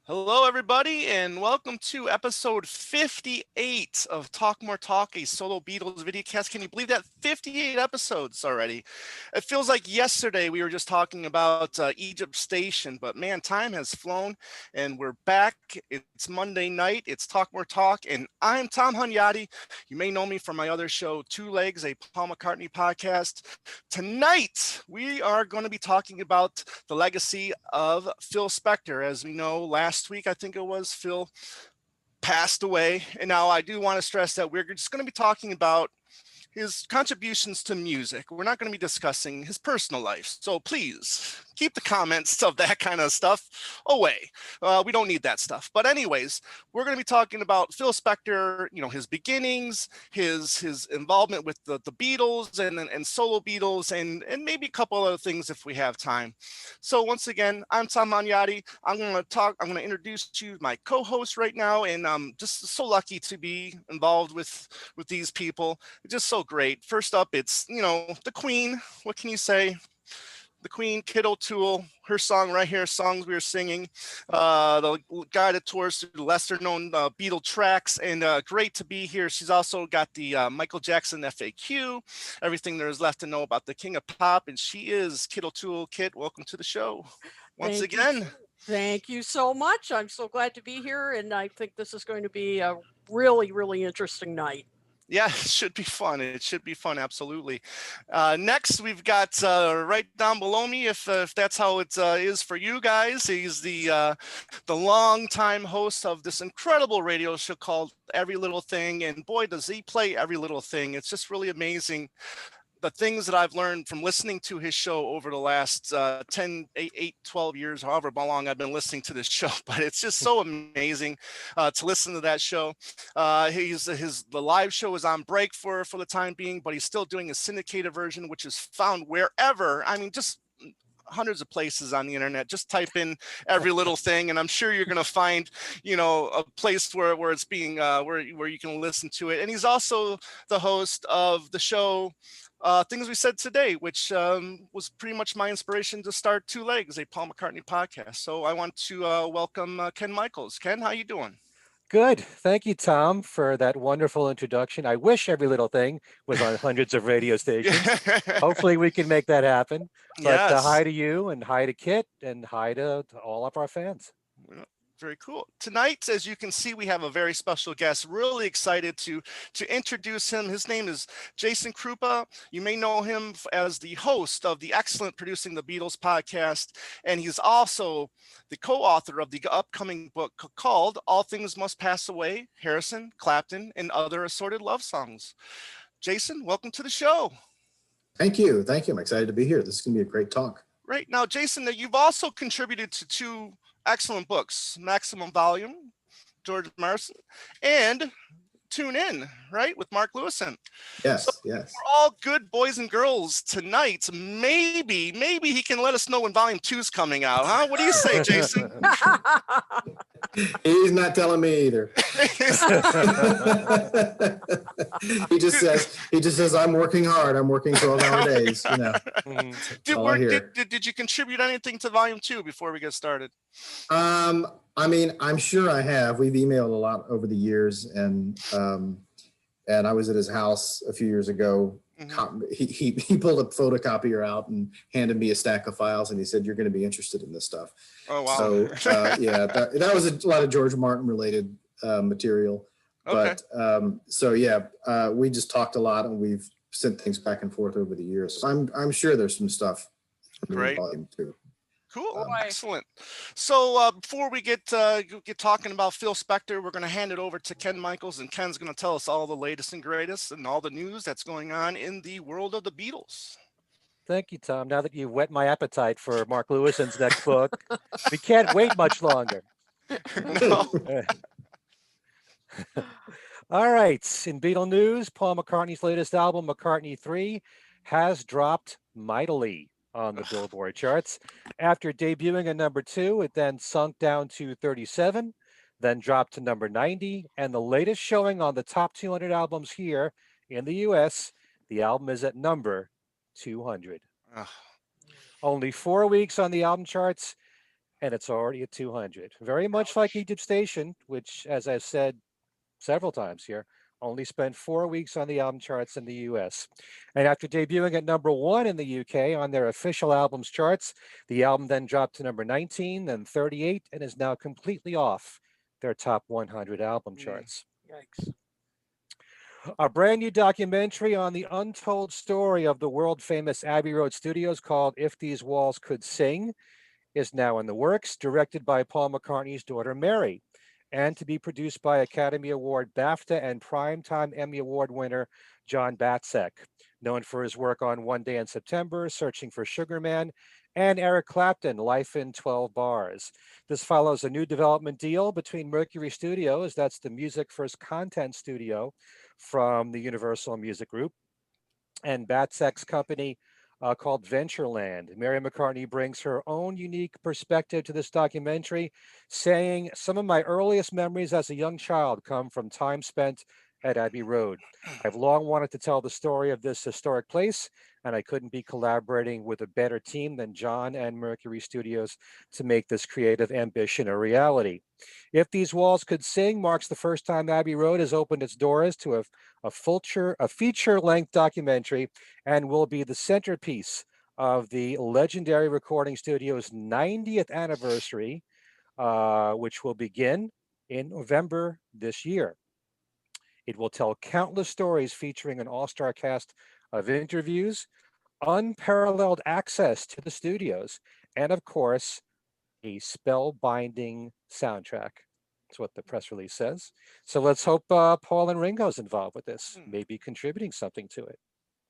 Hello, everybody, and welcome to episode 58 of Talk More Talk, a solo Beatles videocast. Can you believe that? 58 episodes already. It feels like yesterday we were just talking about Egypt Station, but man, time has flown, and we're back. It's Monday night. It's Talk More Talk, and I'm Tom Hunyadi. You may know me from my other show, Two Legs, a Paul McCartney podcast. Tonight, we are going to be talking about the legacy of Phil Spector. As we know, last week, I think it was, Phil passed away. And now I do want to stress that we're just going to be talking about his contributions to music. We're not going to be discussing his personal life. So please keep the comments of that kind of stuff away. We don't need that stuff. But anyways, we're going to be talking about Phil Spector, his beginnings, his involvement with the Beatles and solo Beatles, and maybe a couple other things if we have time. So once again, I'm Tom Magnati. I'm going to introduce you my co-host right now, and I'm just so lucky to be involved with these people. It's just so great. First up, it's, the Queen. What can you say? The Queen, Kid O'Toole, her song right here, Songs We Were Singing, the guy that tours through the lesser known Beatle tracks, and great to be here. She's also got the Michael Jackson FAQ, everything there is left to know about the King of Pop, and she is Kid O'Toole. Kid, welcome to the show once again. Thank you so much. I'm so glad to be here, and I think this is going to be a really, really interesting night. Yeah, it should be fun. It should be fun, absolutely. Next, we've got right down below me, if that's how it is for you guys. He's the longtime host of this incredible radio show called Every Little Thing, and boy, does he play every little thing. It's just really amazing. The things that I've learned from listening to his show over the last 10, 8, 12 years, however long I've been listening to this show, but it's just so amazing to listen to that show. The live show is on break for the time being, but he's still doing a syndicated version, which is found wherever. I mean, just hundreds of places on the internet. Just type in Every Little Thing, and I'm sure you're going to find, a place where it's being where you can listen to it. And he's also the host of the show Things We Said Today, which was pretty much my inspiration to start Two Legs, a Paul McCartney podcast. So I want to welcome Ken Michaels. Ken, how you doing? Good. Thank you, Tom, for that wonderful introduction. I wish Every Little Thing was on hundreds of radio stations. Hopefully we can make that happen. But Yes. hi to you, and hi to Kit, and hi to all of our fans. Very cool. Tonight, as you can see, we have a very special guest. Really excited to introduce him. His name is Jason Kruppa. You may know him as the host of the excellent Producing the Beatles podcast, and he's also the co-author of the upcoming book called All Things Must Pass Away, Harrison, Clapton, and Other Assorted Love Songs. Jason, welcome to the show. Thank you. I'm excited to be here. This is going to be a great talk. Right. Now, Jason, you've also contributed to two excellent books, Maximum Volume, George Martin, and Tune In, right, with Mark Lewison. Yes, so yes. We're all good boys and girls tonight. Maybe he can let us know when Volume 2 is coming out, huh? What do you say, Jason? He's not telling me either. He just says, I'm working hard. I'm working 12-hour days. Did you contribute anything to Volume 2 before we get started? I mean, I'm sure I have. We've emailed a lot over the years, and I was at his house a few years ago. Mm-hmm. He pulled a photocopier out and handed me a stack of files, and he said, "You're going to be interested in this stuff." Oh wow! So that was a lot of George Martin related material. Okay. But we just talked a lot, and we've sent things back and forth over the years. So I'm sure there's some stuff in Volume 2. Cool, excellent. So before we get talking about Phil Spector, we're going to hand it over to Ken Michaels, and Ken's going to tell us all the latest and greatest and all the news that's going on in the world of the Beatles. Thank you, Tom. Now that you've whet my appetite for Mark Lewison's next book, we can't wait much longer. No. All right. In Beatle news, Paul McCartney's latest album, McCartney 3, has dropped mightily on the Billboard charts. After debuting at number 2, it then sunk down to 37, then dropped to number 90, and the latest showing on the top 200 albums here in the US, the album is at number 200. Only 4 weeks on the album charts, and it's already at 200. Very much like Egypt Station, which, as I've said several times here, only spent 4 weeks on the album charts in the US. And after debuting at #1 in the UK on their official albums charts, the album then dropped to number 19, then 38, and is now completely off their top 100 album charts. Yikes. A brand new documentary on the untold story of the world famous Abbey Road Studios called If These Walls Could Sing is now in the works, directed by Paul McCartney's daughter Mary, and to be produced by Academy Award, BAFTA, and Primetime Emmy Award winner John Batsek, known for his work on One Day in September, Searching for Sugar Man, and Eric Clapton, Life in 12 Bars. This follows a new development deal between Mercury Studios, that's the music first content studio from the Universal Music Group, and Batsek's company called Ventureland. Mary McCartney brings her own unique perspective to this documentary, saying, "Some of my earliest memories as a young child come from time spent at Abbey Road. I've long wanted to tell the story of this historic place, and I couldn't be collaborating with a better team than John and Mercury Studios to make this creative ambition a reality." If These Walls Could Sing marks the first time Abbey Road has opened its doors to a feature-length documentary, and will be the centerpiece of the legendary recording studio's 90th anniversary, which will begin in November this year. It will tell countless stories featuring an all-star cast of interviews, unparalleled access to the studios, and of course, a spellbinding soundtrack. That's what the press release says. So let's hope Paul and Ringo's involved with this, maybe contributing something to it.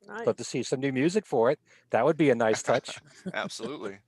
Nice. Love to see some new music for it. That would be a nice touch. Absolutely.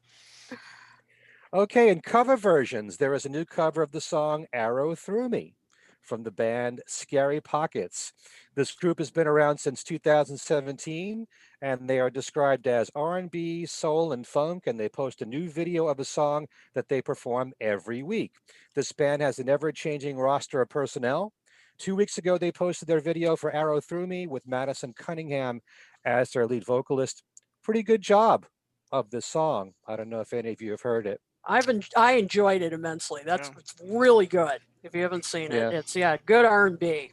Okay, in cover versions, there is a new cover of the song Arrow Through Me from the band Scary Pockets. This group has been around since 2017, and they are described as R&B, soul, and funk, and they post a new video of a song that they perform every week. This band has an ever-changing roster of personnel. 2 weeks ago, they posted their video for Arrow Through Me with Madison Cunningham as their lead vocalist. Pretty good job of this song. I don't know if any of you have heard it. I enjoyed it immensely. It's really good. If you haven't seen it, Yeah. it's good R&B.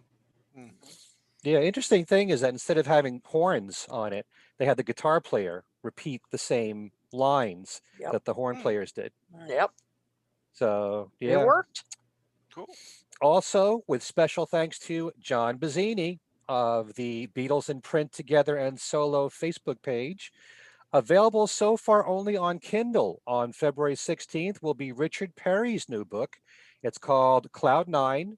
Yeah, interesting thing is that instead of having horns on it, they had the guitar player repeat the same lines Yep. that the horn players did. Yep. So It yeah. worked. Cool. Also, with special thanks to John Bazzini of the Beatles in Print Together and Solo Facebook page. Available so far only on Kindle on February 16th will be Richard Perry's new book. It's called Cloud Nine,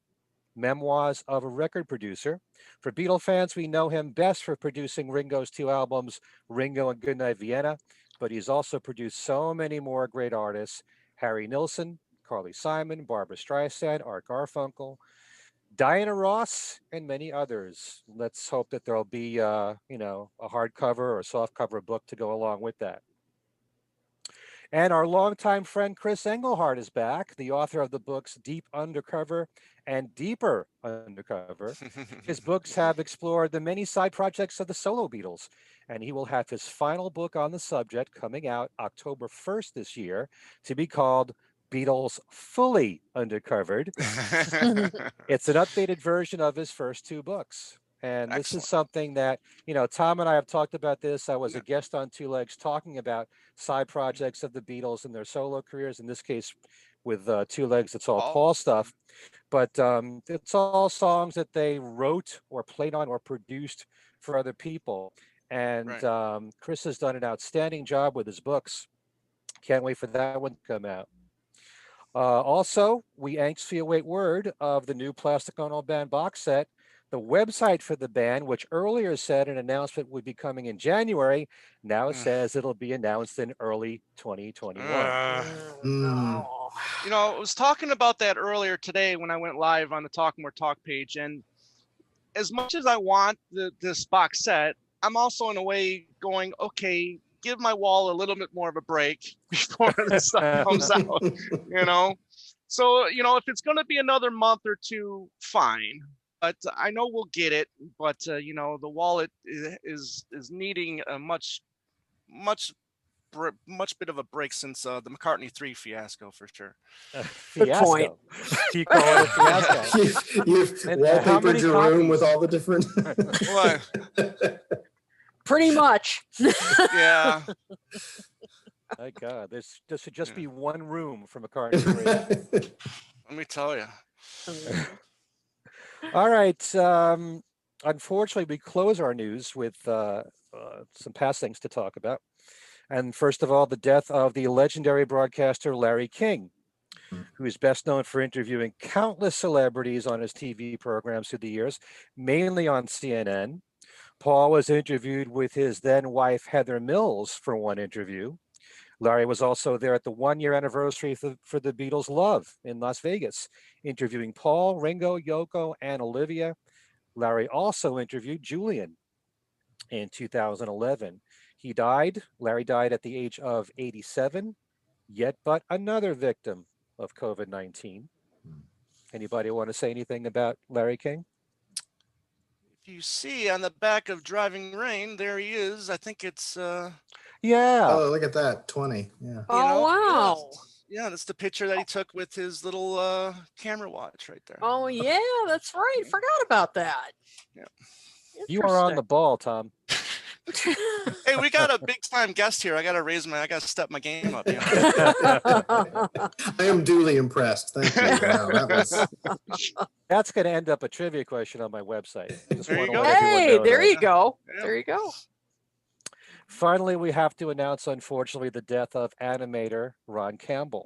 Memoirs of a Record Producer. For Beatle fans, we know him best for producing Ringo's 2 albums, Ringo and Goodnight Vienna, but he's also produced so many more great artists: Harry Nilsson, Carly Simon, Barbra Streisand, Art Garfunkel, Diana Ross, and many others. Let's hope that there'll be, a hardcover or softcover book to go along with that. And our longtime friend Chris Engelhardt is back, the author of the books Deep Undercover and Deeper Undercover. His books have explored the many side projects of the solo Beatles, and he will have his final book on the subject coming out October 1st this year, to be called Beatles Fully Undercovered. It's an updated version of his first 2 books. And this Excellent. is something that, Tom and I have talked about this. I was a guest on Two Legs talking about side projects of the Beatles and their solo careers. In this case, with Two Legs, it's all Paul stuff. But it's all songs that they wrote or played on or produced for other people. And Chris has done an outstanding job with his books. Can't wait for that one to come out. Also, we anxiously await word of the new Plastic Ono Band box set. The website for the band, which earlier said an announcement would be coming in January, now says it'll be announced in early 2021. No. I was talking about that earlier today when I went live on the Talk More Talk page. And as much as I want this box set, I'm also in a way going, okay, give my wall a little bit more of a break before this stuff comes out, So, if it's going to be another month or 2, fine. But I know we'll get it. But, the wallet is needing a much much bit of a break since the McCartney 3 fiasco for sure. Good point. Fiasco. You call it a fiasco. You've And how wallpapered many your room copies? with all the different. What? Pretty much. Yeah. My God, there should just be one room for McCartney 3. Let me tell you. All right. Unfortunately, we close our news with some past things to talk about. And first of all, the death of the legendary broadcaster Larry King, who is best known for interviewing countless celebrities on his TV programs through the years, mainly on CNN. Paul was interviewed with his then wife, Heather Mills, for one interview. Larry was also there at the one-year anniversary for the Beatles' Love in Las Vegas, interviewing Paul, Ringo, Yoko, and Olivia. Larry also interviewed Julian in 2011. Larry died at the age of 87, yet but another victim of COVID-19. Anybody want to say anything about Larry King? If you see on the back of Driving Rain, there he is. I think it's Yeah. Oh, look at that. 20. Yeah. Oh, wow. Yeah, that's the picture that he took with his little camera watch right there. Oh, yeah, that's right. Forgot about that. Yeah. You are on the ball, Tom. Hey, we got a big time guest here. I gotta step my game up. You know? I am duly impressed. Thank you. Wow, That's going to end up a trivia question on my website. Just There you wanna go. let everyone Hey, know there that. you go. Yeah. There you go. Finally, we have to announce, unfortunately, the death of animator Ron Campbell.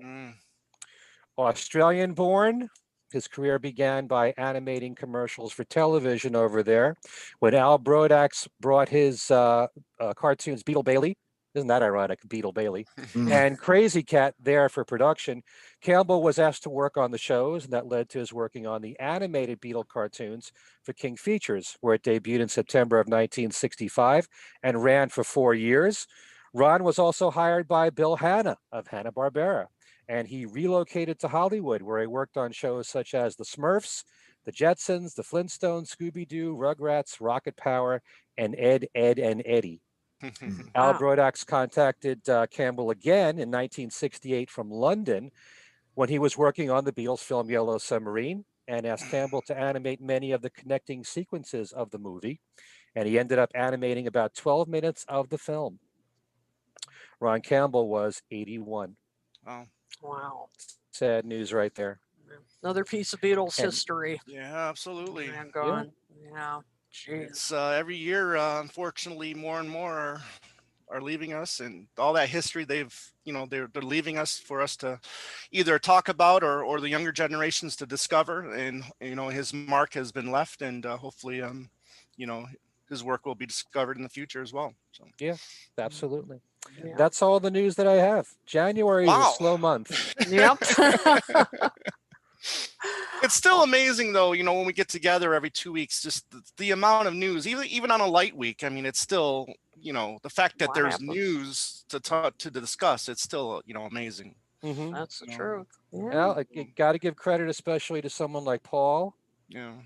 Australian born, his career began by animating commercials for television over there. When Al Brodax brought his cartoons, Beetle Bailey, isn't that ironic, Beetle Bailey, and Crazy Cat there for production, Campbell was asked to work on the shows, and that led to his working on the animated Beetle cartoons for King Features, where it debuted in September of 1965 and ran for 4 years. Ron was also hired by Bill Hanna of Hanna-Barbera, and he relocated to Hollywood, where he worked on shows such as The Smurfs, The Jetsons, The Flintstones, Scooby-Doo, Rugrats, Rocket Power, and Ed, Edd, and Eddy. Al Brodax contacted Campbell again in 1968 from London when he was working on the Beatles film Yellow Submarine, and asked Campbell to animate many of the connecting sequences of the movie. And he ended up animating about 12 minutes of the film. Ron Campbell was 81. Wow. Sad news right there. Another piece of Beatles history. Yeah, absolutely. And gone. Yeah. Jeez. It's every year, unfortunately, more and more are leaving us, and all that history they're leaving us for us to either talk about or the younger generations to discover. And his mark has been left, and hopefully his work will be discovered in the future as well. So yeah, absolutely. Yeah. That's all the news that I have. January is a slow month. Yep. It's still amazing though, when we get together every 2 weeks, just the amount of news, even on a light week. I mean, it's still, the fact that there's news to discuss, it's still, amazing. That's the truth. Yeah. Well, you got to give credit, especially to someone like Paul,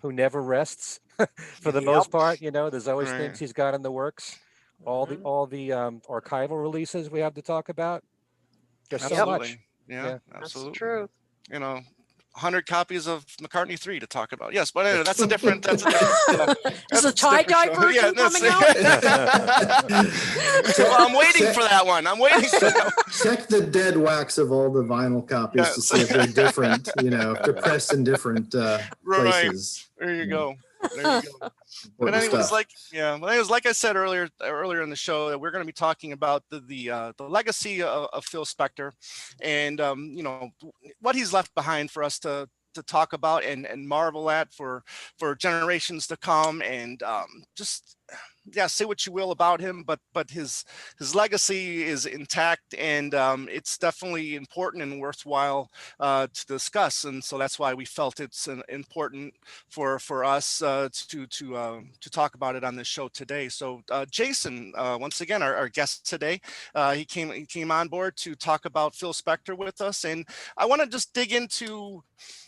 who never rests for the most part. There's always things he's got in the works. All the archival releases we have to talk about. There's so much. Yeah, absolutely. That's the truth. 100 copies of McCartney 3 to talk about. Yes, but anyway, that's a different. Is the tie-dye version coming out? Well, I'm waiting for that one. Check the dead wax of all the vinyl copies to see if they're different. If they're pressed in different places. There you go. But anyways, like I said earlier in the show, that we're going to be talking about the legacy of Phil Spector, and what he's left behind for us to talk about and marvel at for generations to come, and say what you will about him, but his legacy is intact, and it's definitely important and worthwhile to discuss. And so that's why we felt it's important for us to talk about it on this show today. So Jason, once again, our guest today, he came on board to talk about Phil Spector with us, and I want to just dig into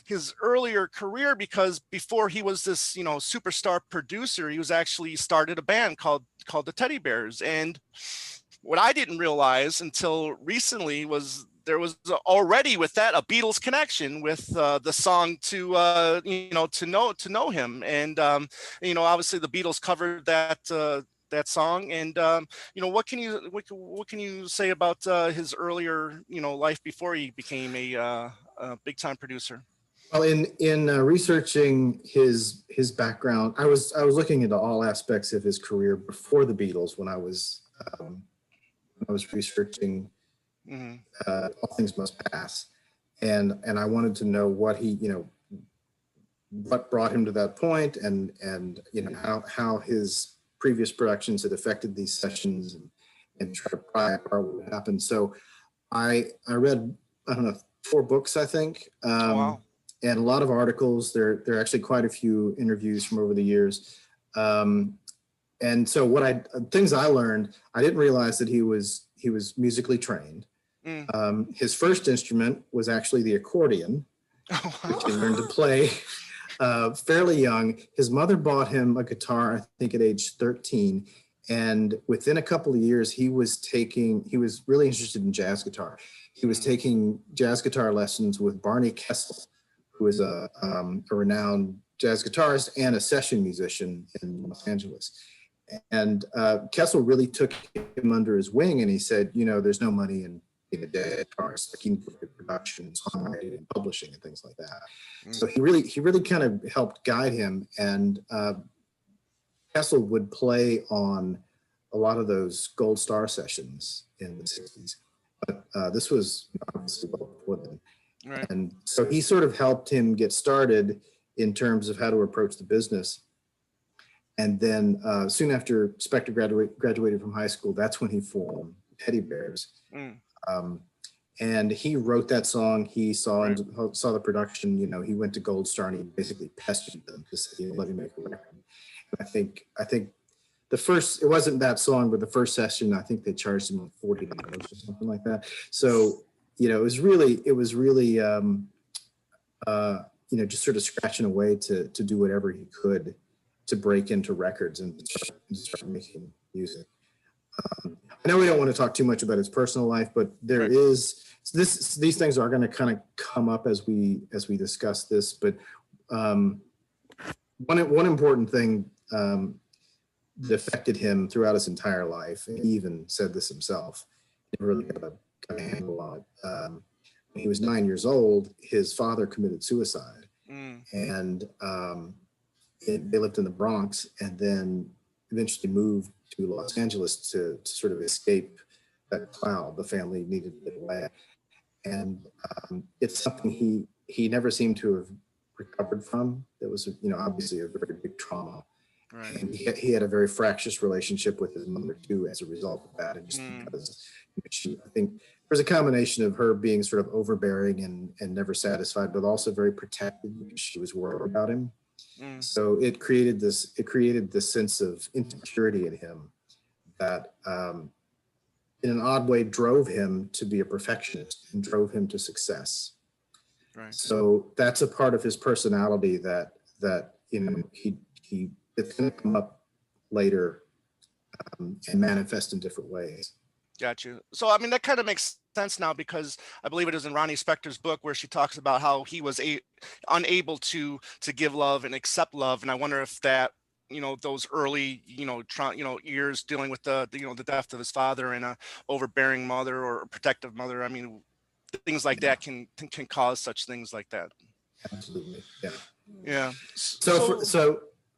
his earlier career, because before he was this superstar producer, he was actually started a band called the Teddy Bears, and what I didn't realize until recently was there was already with that a Beatles connection with the song to to know him, and obviously the Beatles covered that song, and what can you say about his earlier life before he became a big time producer? Well, in researching his background, I was looking into all aspects of his career before the Beatles when I was researching Mm-hmm. All Things Must Pass, and I wanted to know what what brought him to that point, and how his previous productions had affected these sessions, and try to pry apart what happened. So I read, I don't know, 4 books, I think. Oh, wow. And a lot of articles. There are actually quite a few interviews from over the years. And so things I learned, I didn't realize that he was musically trained. Mm. His first instrument was actually the accordion, Oh, wow. which he learned to play fairly young. His mother bought him a guitar, I think at age 13. And within a couple of years, he was really interested in jazz guitar. He was taking jazz guitar lessons with Barney Kessel, who is a renowned jazz guitarist and a session musician in Los Angeles. And Kessel really took him under his wing, and he said, there's no money in being a jazz guitarist. Like, you need to look at production, songwriting, and publishing, and things like that. Mm. So he really kind of helped guide him. And Kessel would play on a lot of those Gold Star sessions in the 60s. But this was obviously well before then. Right. And so he sort of helped him get started in terms of how to approach the business. And then soon after Spector graduated from high school, that's when he formed Teddy Bears. Mm. And he wrote that song. He saw the production. He went to Gold Star and he basically pestered them to say, let me make a record. And I think it wasn't that song, but the first session, I think they charged him like $40 or something like that. So it was really just sort of scratching away to do whatever he could to break into records and start making music. I know we don't want to talk too much about his personal life, but there is these things are going to kind of come up as we discuss this. But one important thing that affected him throughout his entire life, and he even said this himself, he really got a handle on it. When he was 9 years old, his father committed suicide, and they lived in the Bronx, and then eventually moved to Los Angeles to sort of escape that cloud the family needed to get away. And it's something he never seemed to have recovered from. That was obviously a very big trauma. Right. And he had a very fractious relationship with his mother too as a result of that. And just because I think there's a combination of her being sort of overbearing and never satisfied, but also very protective because she was worried about him. So it created this sense of insecurity in him that in an odd way drove him to be a perfectionist and drove him to success. Right. So that's a part of his personality that he it's going to come up later and manifest in different ways. Got you. So, I mean, that kind of makes sense now, because I believe it is in Ronnie Spector's book where she talks about how he was unable to give love and accept love. And I wonder if that, those early, years dealing with the death of his father and a overbearing mother or a protective mother. I mean, things like that can cause such things like that. Absolutely. Yeah. Yeah. So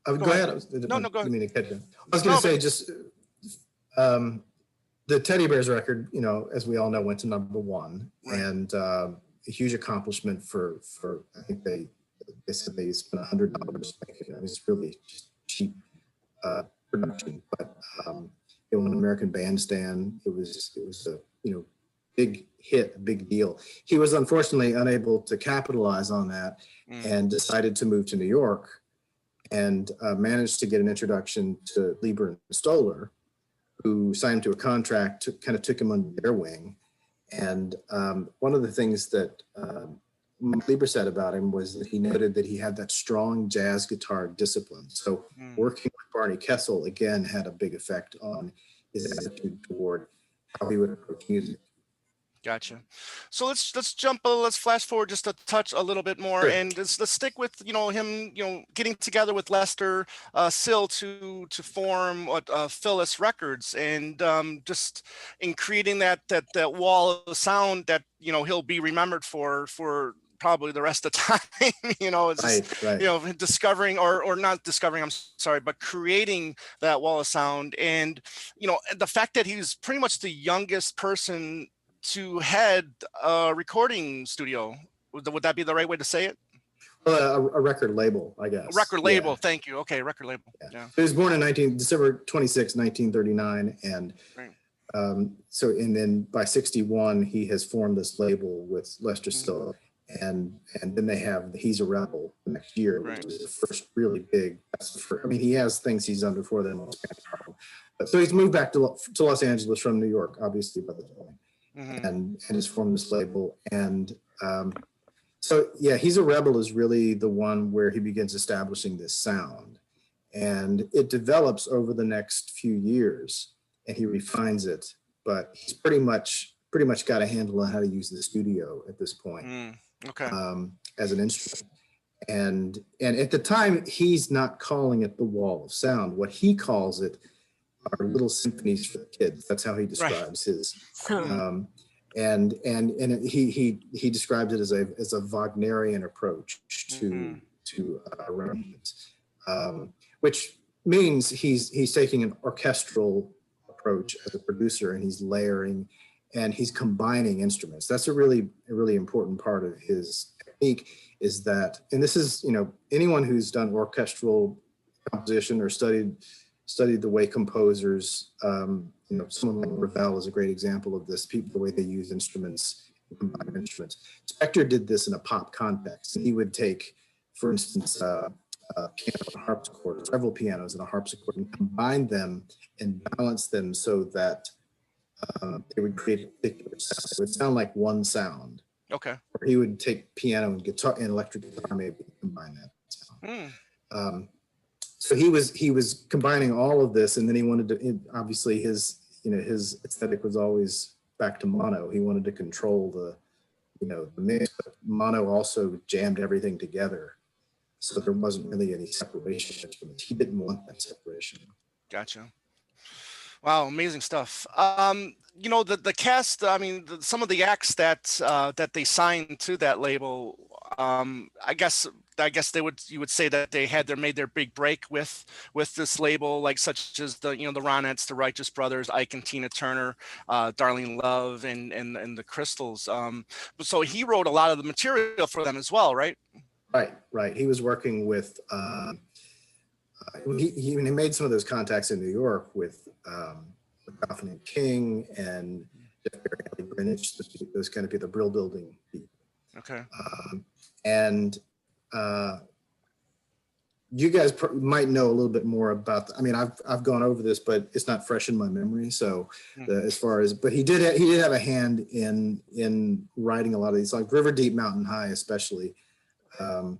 go ahead. No, go ahead. I was going to say just the Teddy Bears record, as we all know, went to number 1, right. And a huge accomplishment for I think they said they spent $100. It was really just cheap production, but it won an American Bandstand. It was a big hit, a big deal. He was unfortunately unable to capitalize on that and decided to move to New York, and managed to get an introduction to Lieber and Stoller, who signed to a contract, took him under their wing. And one of the things that Lieber said about him was that he noted that he had that strong jazz guitar discipline. So working with Barney Kessel, again, had a big effect on his attitude toward how he would approach music. Gotcha. So let's flash forward just a touch a little bit more, Sure. and let's stick with him getting together with Lester Sill to form what Phyllis Records, and just in creating that wall of sound that he'll be remembered for probably the rest of the time. It's just, Right. discovering or not discovering, I'm sorry, but creating that wall of sound, and the fact that he's pretty much the youngest person to head a recording studio. Would that be the right way to say it? A record label, I guess. A record label. Thank you. Okay, record label. Yeah. He was born in December 26, 1939, and right. And then by 61 he has formed this label with Lester Sill, and then they have He's a Rebel the next year, which is the first really big. I mean, he has things he's done before then. So he's moved back to Los Angeles from New York, obviously, by the time. And has formed this label, and so He's a Rebel is really the one where he begins establishing this sound, and it develops over the next few years, and he refines it. But he's pretty much got a handle on how to use the studio at this point, as an instrument. And at the time, he's not calling it the wall of sound. What he calls it are little symphonies for the kids. That's how he describes his. And he describes it as a Wagnerian approach to arrangements, which means he's taking an orchestral approach as a producer, and he's layering and he's combining instruments. That's a really important part of his technique, is that, and this is, anyone who's done orchestral composition or studied the way composers, someone like Ravel is a great example of this, the way they use instruments, combine instruments. Spector did this in a pop context, and he would take, for instance, a piano and harpsichord, several pianos and a harpsichord, and combine them and balance them so that they would create a particular sound. It would sound like one sound. Okay. Or he would take piano and guitar and electric guitar, maybe combine that sound. So he was combining all of this, and then he wanted to, obviously his aesthetic was always back to mono. He wanted to control the mix, but mono also jammed everything together, so there wasn't really any separation. He didn't want that separation. Gotcha. Wow, amazing stuff. The cast, some of the acts that they signed to that label, I guess you would say that they made their big break with this label, like such as the Ronettes, the Righteous Brothers, Ike and Tina Turner, Darlene Love, and the Crystals. So he wrote a lot of the material for them as well, right? Right. He was working with. He made some of those contacts in New York with Goffin and King and Jeff Barry, Greenwich, those kind of people, the Brill Building people. Okay. You guys might know a little bit more about. I've gone over this, but it's not fresh in my memory. So, but he did have a hand in writing a lot of these, like River Deep, Mountain High, especially, and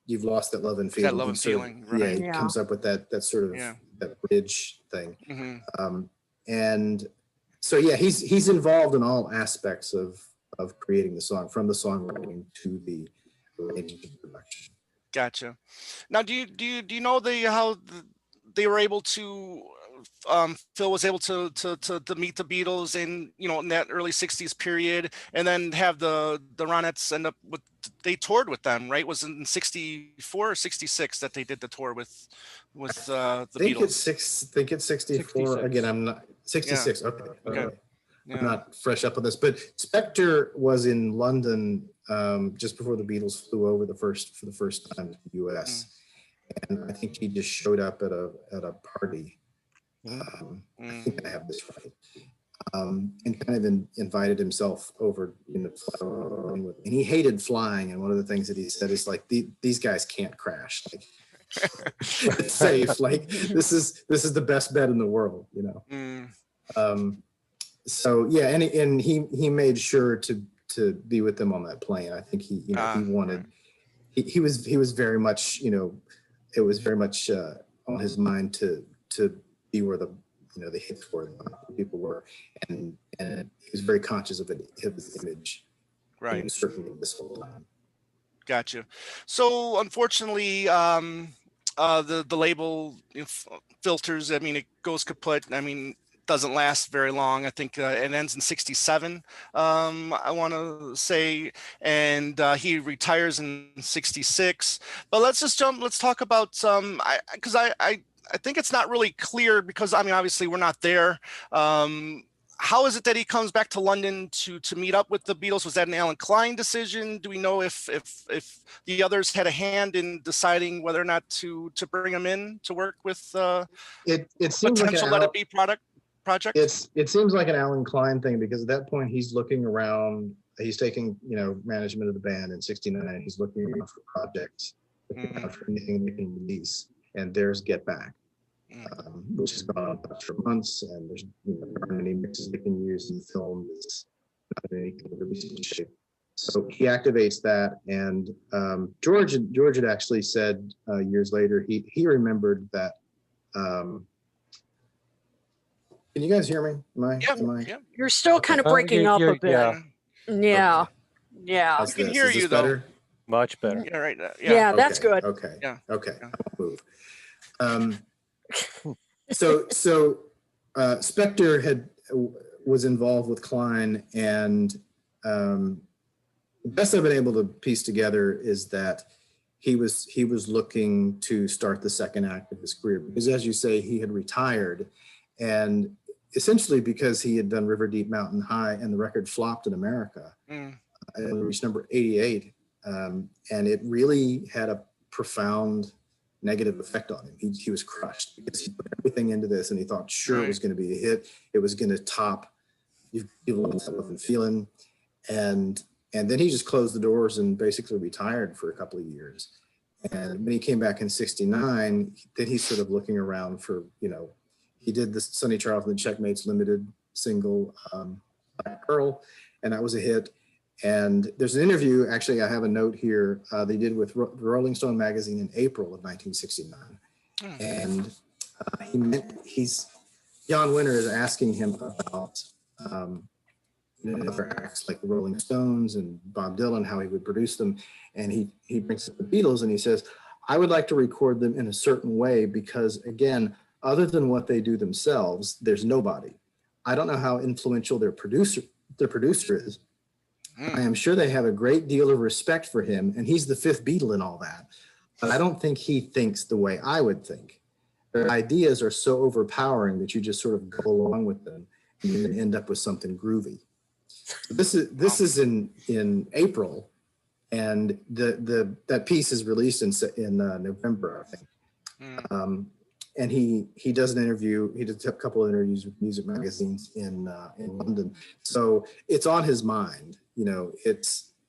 You've Lost That Love and Feeling. That love and feeling, right? He comes up with that sort of that bridge thing, and so he's involved in all aspects of creating the song, from the songwriting to the arranging and production. Gotcha. Now, do you know how they were able to? Phil was able to meet the Beatles in that early '60s period, and then have the Ronettes end up with. They toured with them, right? Was in '64 or '66 that they did the tour with the Beatles. I think it's '64. 66. Again, I'm not 66. Yeah. Okay. Yeah. I'm not fresh up on this, but Spector was in London just before the Beatles flew over for the first time to the U.S. And I think he just showed up at a party. I think I have this right. And kind of invited himself over and he hated flying. And one of the things that he said is like, these guys can't crash. Like, it's safe. Like this is the best bed in the world, So and he made sure to be with them on that plane. I think he wanted. He was very much it was very much on his mind to be where the the hits were, people were, and he was very conscious of his image. Right. And certainly this whole time. Gotcha. So unfortunately, the label filters. I mean, it goes kaput. I mean, doesn't last very long. I think it ends in '67. I want to say, and he retires in '66. But let's just jump. Let's talk about because I think it's not really clear because I mean, obviously we're not there. How is it that he comes back to London to meet up with the Beatles? Was that an Alan Klein decision? Do we know if the others had a hand in deciding whether or not to bring him in to work with it seems potential like Let It Be project? It seems like an Alan Klein thing because at that point he's looking around. He's taking management of the band in '69. He's looking around for projects, for anything they can release. And there's Get Back. Which has gone on for months, and there's many mixes they can use in film. It's not in any kind of recent shape. So he activates that, and George had actually said years later he remembered that. Can you guys hear me? Yeah. You're still kind of breaking up a bit. Yeah, Yeah. I can hear you though. Better? much better. Yeah, right. Yeah, that's good. Okay. Yeah. Okay. I'll move. So Spector was involved with Klein, and the best I've been able to piece together is that he was looking to start the second act of his career because, as you say, he had retired, and essentially because he had done River Deep Mountain High, and the record flopped in America. It reached number 88, and it really had a profound negative effect on him. He was crushed because he put everything into this, and he thought sure it was going to be a hit. It was going to top You Wasn't Feeling, and then he just closed the doors and basically retired for a couple of years. And when he came back in '69, then he's sort of looking around for he did the Sonny Charles and the Checkmates Limited single Black Pearl, and that was a hit. And there's an interview, actually, I have a note here, they did with Rolling Stone magazine in April of 1969. And Jan Winter is asking him about other acts like the Rolling Stones and Bob Dylan, how he would produce them. And he brings up the Beatles and he says, I would like to record them in a certain way because, again, other than what they do themselves, there's nobody. I don't know how influential their producer is. I am sure they have a great deal of respect for him, and he's the fifth Beatle and all that. But I don't think he thinks the way I would think. Their ideas are so overpowering that you just sort of go along with them, and you're going to end up with something groovy. This is in April, and that piece is released in November, I think. And he does an interview. He did a couple of interviews with music magazines in London. So it's on his mind.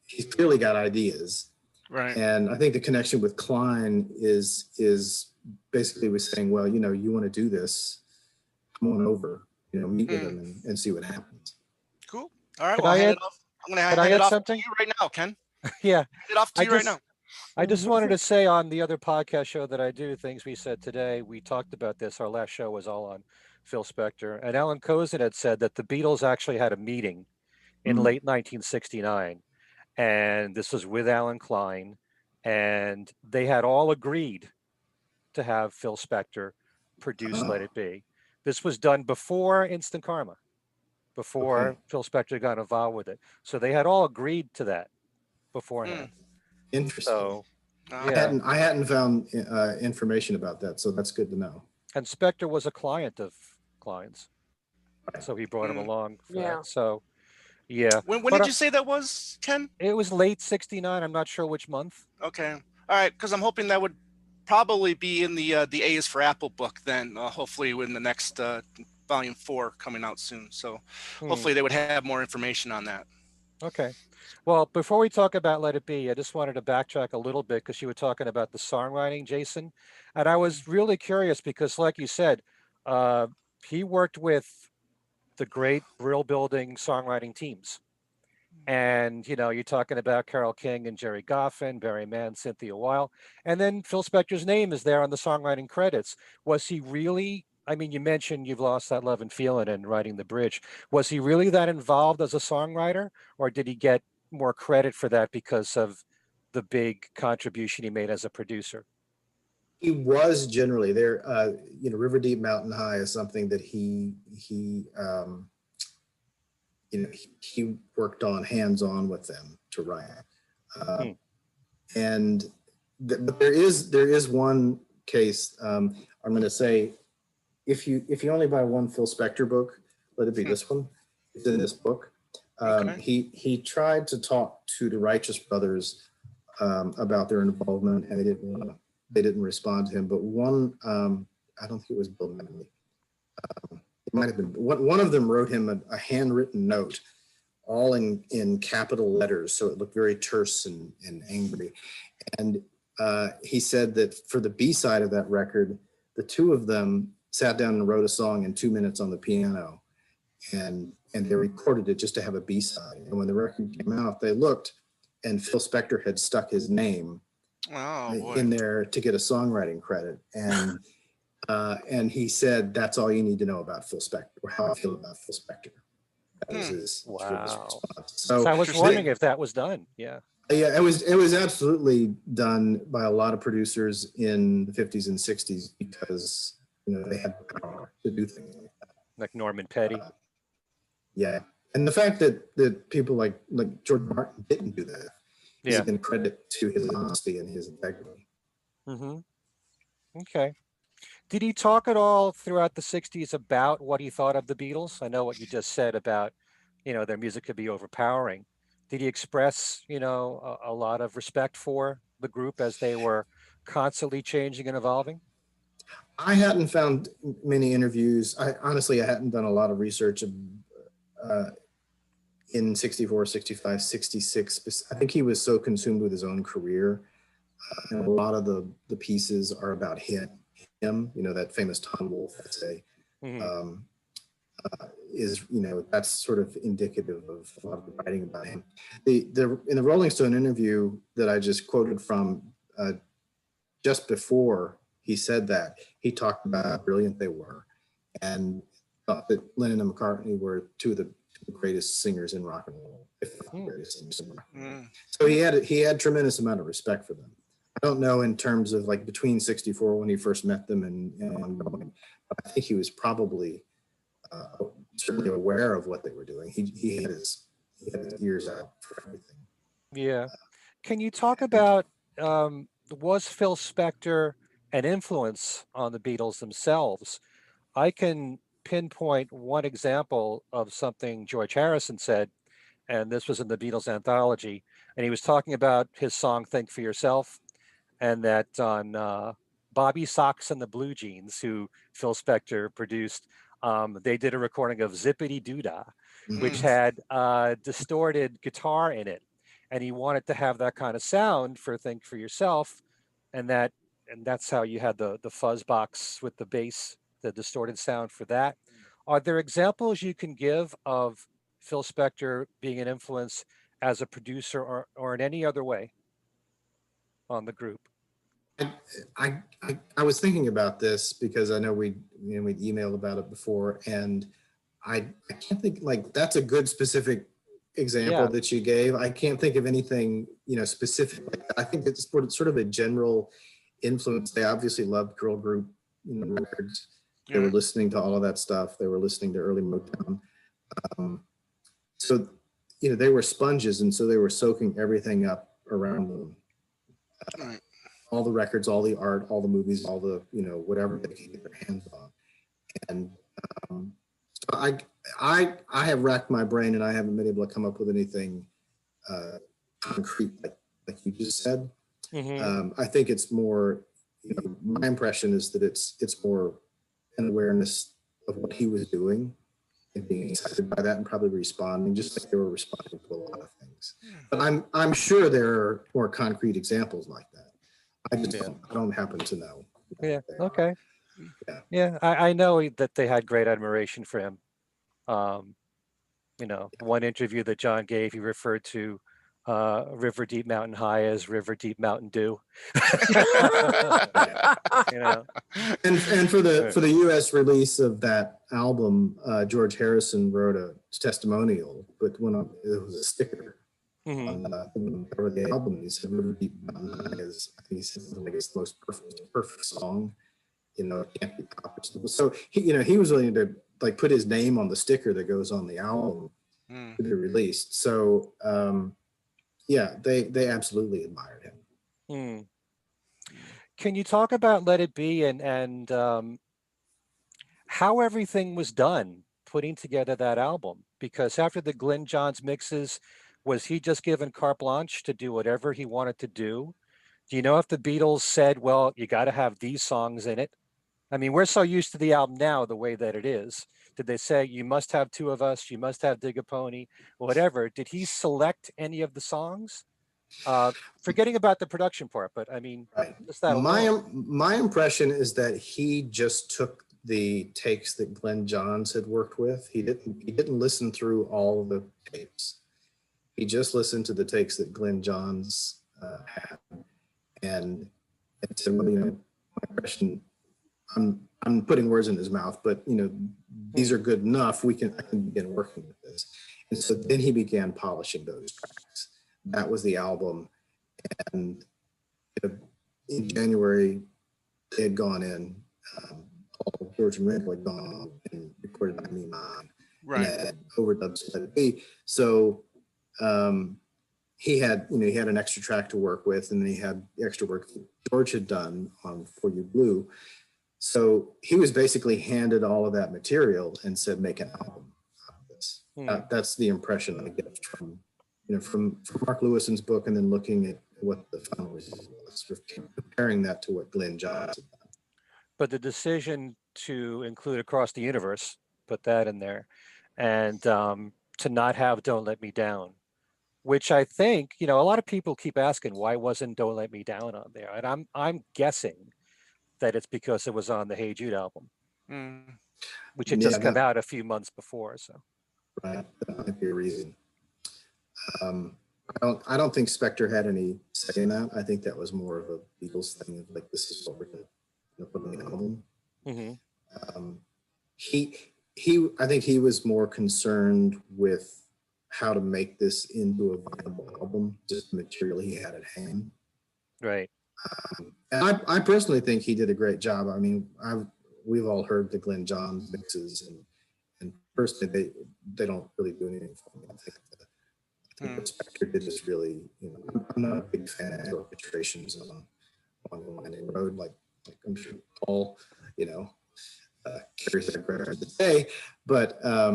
He's clearly got ideas. Right. And I think the connection with Klein is basically was saying, well, you want to do this, come on over, meet with him and see what happens. Cool. All right. Can Well, I add- I'm going to hand it off to you right now, Ken. Yeah. Hand it off to you right now. I just wanted to say on the other podcast show that I do, Things We Said Today, we talked about this. Our last show was all on Phil Spector. And Alan Kozin had said that the Beatles actually had a meeting in late 1969. And this was with Alan Klein. And they had all agreed to have Phil Spector produce Let It Be. This was done before Instant Karma, before Phil Spector got involved with it. So they had all agreed to that beforehand. Interesting. So, I hadn't found information about that, so that's good to know. And Spector was a client of Klein's, so he brought him along for that. So, yeah. When did you say that was, Ken? It was late '69. I'm not sure which month. Okay. All right, because I'm hoping that would probably be in the A is for Apple book then, hopefully in the next volume 4 coming out soon. So hopefully they would have more information on that. Okay. Well, before we talk about Let It Be, I just wanted to backtrack a little bit because you were talking about the songwriting, Jason. And I was really curious because, like you said, he worked with the great Brill Building songwriting teams. And, you're talking about Carole King and Jerry Goffin, Barry Mann, Cynthia Weil. And then Phil Spector's name is there on the songwriting credits. Was he really I mean, you mentioned you've lost that love and feeling in writing the bridge. Was he really that involved as a songwriter, or did he get more credit for that because of the big contribution he made as a producer? He was generally there. River Deep Mountain High is something that he worked on hands-on with them to write. And but there is one case. I'm going to say, if you only buy one Phil Spector book, let it be this one. It's in this book. He tried to talk to the Righteous Brothers about their involvement, and they didn't respond to him. But one, I don't think it was Bill Medley. It might have been one of them wrote him a handwritten note, all in capital letters, so it looked very terse and angry. And he said that for the B-side of that record, the two of them sat down and wrote a song in 2 minutes on the piano, and they recorded it just to have a B-side. And when the record came out, they looked, and Phil Spector had stuck his name in there to get a songwriting credit. And he said, "That's all you need to know about Phil Spector, or how I feel about Phil Spector." That was his response. So I was wondering if that was done. Yeah, it was absolutely done by a lot of producers in the 50s and 60s because they had the power to do things like that. Like Norman Petty. And the fact that people like George Martin didn't do that is a credit to his honesty and his integrity. Okay. Did he talk at all throughout the 60s about what he thought of the Beatles? I know what you just said about, their music could be overpowering. Did he express, a lot of respect for the group as they were constantly changing and evolving? I hadn't found many interviews. I hadn't done a lot of research in 64, 65, 66. I think he was so consumed with his own career. And a lot of the pieces are about him, that famous Tom Wolfe essay is, that's sort of indicative of a lot of the writing about him. In the Rolling Stone interview that I just quoted from, just before he said that, he talked about how brilliant they were and thought that Lennon and McCartney were two of the greatest singers in rock and roll, if not the greatest singers in rock and roll. So he had tremendous amount of respect for them. I don't know in terms of like between 64 when he first met them and ongoing, but I think he was probably certainly aware of what they were doing. He had his ears out for everything. Yeah. Can you talk about, was Phil Spector an influence on the Beatles themselves? I can pinpoint one example of something George Harrison said, and this was in the Beatles anthology, and he was talking about his song "Think for Yourself," and that on Bobby Sox and the Blue Jeans, who Phil Spector produced, they did a recording of Zippity Doodah, which had distorted guitar in it, and he wanted to have that kind of sound for "Think for Yourself," and that's how you had the fuzz box with the bass, the distorted sound for that. Are there examples you can give of Phil Spector being an influence as a producer or in any other way on the group? I was thinking about this because I know we'd emailed about it before, and I can't think, like, that's a good specific example that you gave. I can't think of anything specific like that. I think it's sort of a general influence. They obviously loved girl group records. They were listening to all of that stuff. They were listening to early Motown. So they were sponges, and so they were soaking everything up around them. All the records, all the art, all the movies, all the whatever they could get their hands on. And so I have racked my brain, and I haven't been able to come up with anything concrete like you just said. I think it's more, my impression is that it's more an awareness of what he was doing and being excited by that and probably responding, just like they were responding to a lot of things. But I'm sure there are more concrete examples like that. I don't happen to know. Yeah. Okay. Yeah. I know that they had great admiration for him. One interview that John gave, he referred to River Deep Mountain High as River Deep Mountain Dew. You know. And for the U.S. release of that album, George Harrison wrote a testimonial, but it was a sticker on the cover of the album. He said, "River Deep Mountain High is," I think he said something like, "it's the most perfect song. You know, it can't be copied." So he was willing to like put his name on the sticker that goes on the album to be released. So yeah, they absolutely admired him. Can you talk about Let It Be and how everything was done putting together that album? Because after the Glenn Johns mixes, was he just given carte blanche to do whatever he wanted to do? Do you know if the Beatles said, well, you got to have these songs in it? I mean, we're so used to the album now, the way that it is. Did they say, you must have Two of Us, you must have Dig a Pony, whatever? Did he select any of the songs? Forgetting about the production part, but I mean, just that alone. My impression is that he just took the takes that Glenn Johns had worked with. He didn't listen through all the tapes. He just listened to the takes that Glenn Johns had, and said, "Well, my impression. I'm putting words in his mouth, but these are good enough. I can begin working with this." And so then he began polishing those tracks. That was the album, and in January they had gone in. George and Michael had gone on and recorded "I Mean Mine," right? And overdubs "Let It Be." So he had an extra track to work with, and then he had the extra work that George had done on "For You Blue." So he was basically handed all of that material and said, "Make an album out of this." That's the impression I get from Mark Lewison's book, and then looking at what the final result was, comparing that to what Glenn Johns had done. But the decision to include Across the Universe, put that in there, and to not have Don't Let Me Down, which I think, a lot of people keep asking, why wasn't Don't Let Me Down on there? And I'm guessing that it's because it was on the Hey Jude album, which had just come out a few months before. So, right, that might be a reason. I don't think Spector had any say in that. I think that was more of a Beatles thing of like, this is what we're going to put on the album. I think he was more concerned with how to make this into a viable album, just the material he had at hand. Right. And I personally think he did a great job. I mean, we've all heard the Glenn Johns mixes, and personally, they don't really do anything for me. I think what Spector did is really, I'm not a big fan of orchestrations on the Winding Road, like I'm sure Paul, carries that greater to day. But I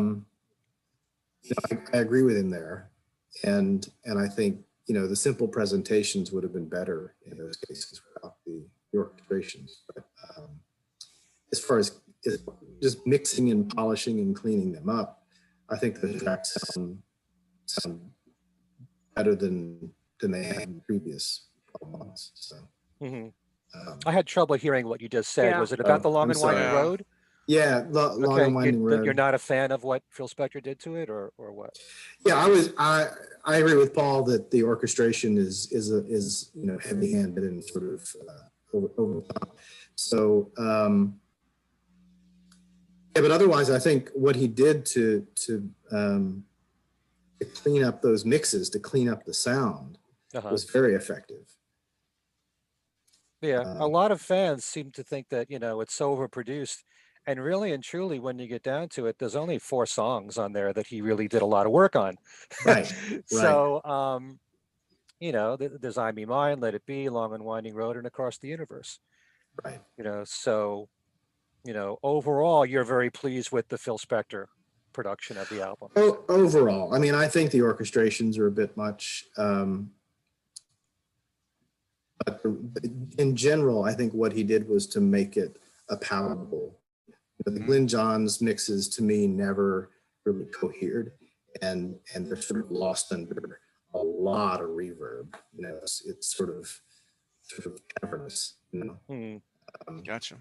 agree with him there, and I think the simple presentations would have been better in those cases without the orchestrations. But as far as just mixing and polishing and cleaning them up, I think the tracks sound better than they had in the previous 12 months. So I had trouble hearing what you just said. Yeah. Was it about the Long and Winding Road? Yeah, Long and Winding Road. You're not a fan of what Phil Spector did to it, or what? Yeah, I agree with Paul that the orchestration is heavy-handed and sort of over the top. So but otherwise, I think what he did to clean up those mixes, to clean up the sound, was very effective. Yeah, a lot of fans seem to think that it's so overproduced. And really and truly, when you get down to it, there's only 4 songs on there that he really did a lot of work on. Right. So, there's I Mean Mine, Let It Be, Long and Winding Road, and Across the Universe. Right. So, overall, you're very pleased with the Phil Spector production of the album. Oh, overall, I mean, I think the orchestrations are a bit much. But in general, I think what he did was to make it a palatable. The Glenn Johns mixes to me never really cohered, and they're sort of lost under a lot of reverb. It's sort of cavernous. Gotcha.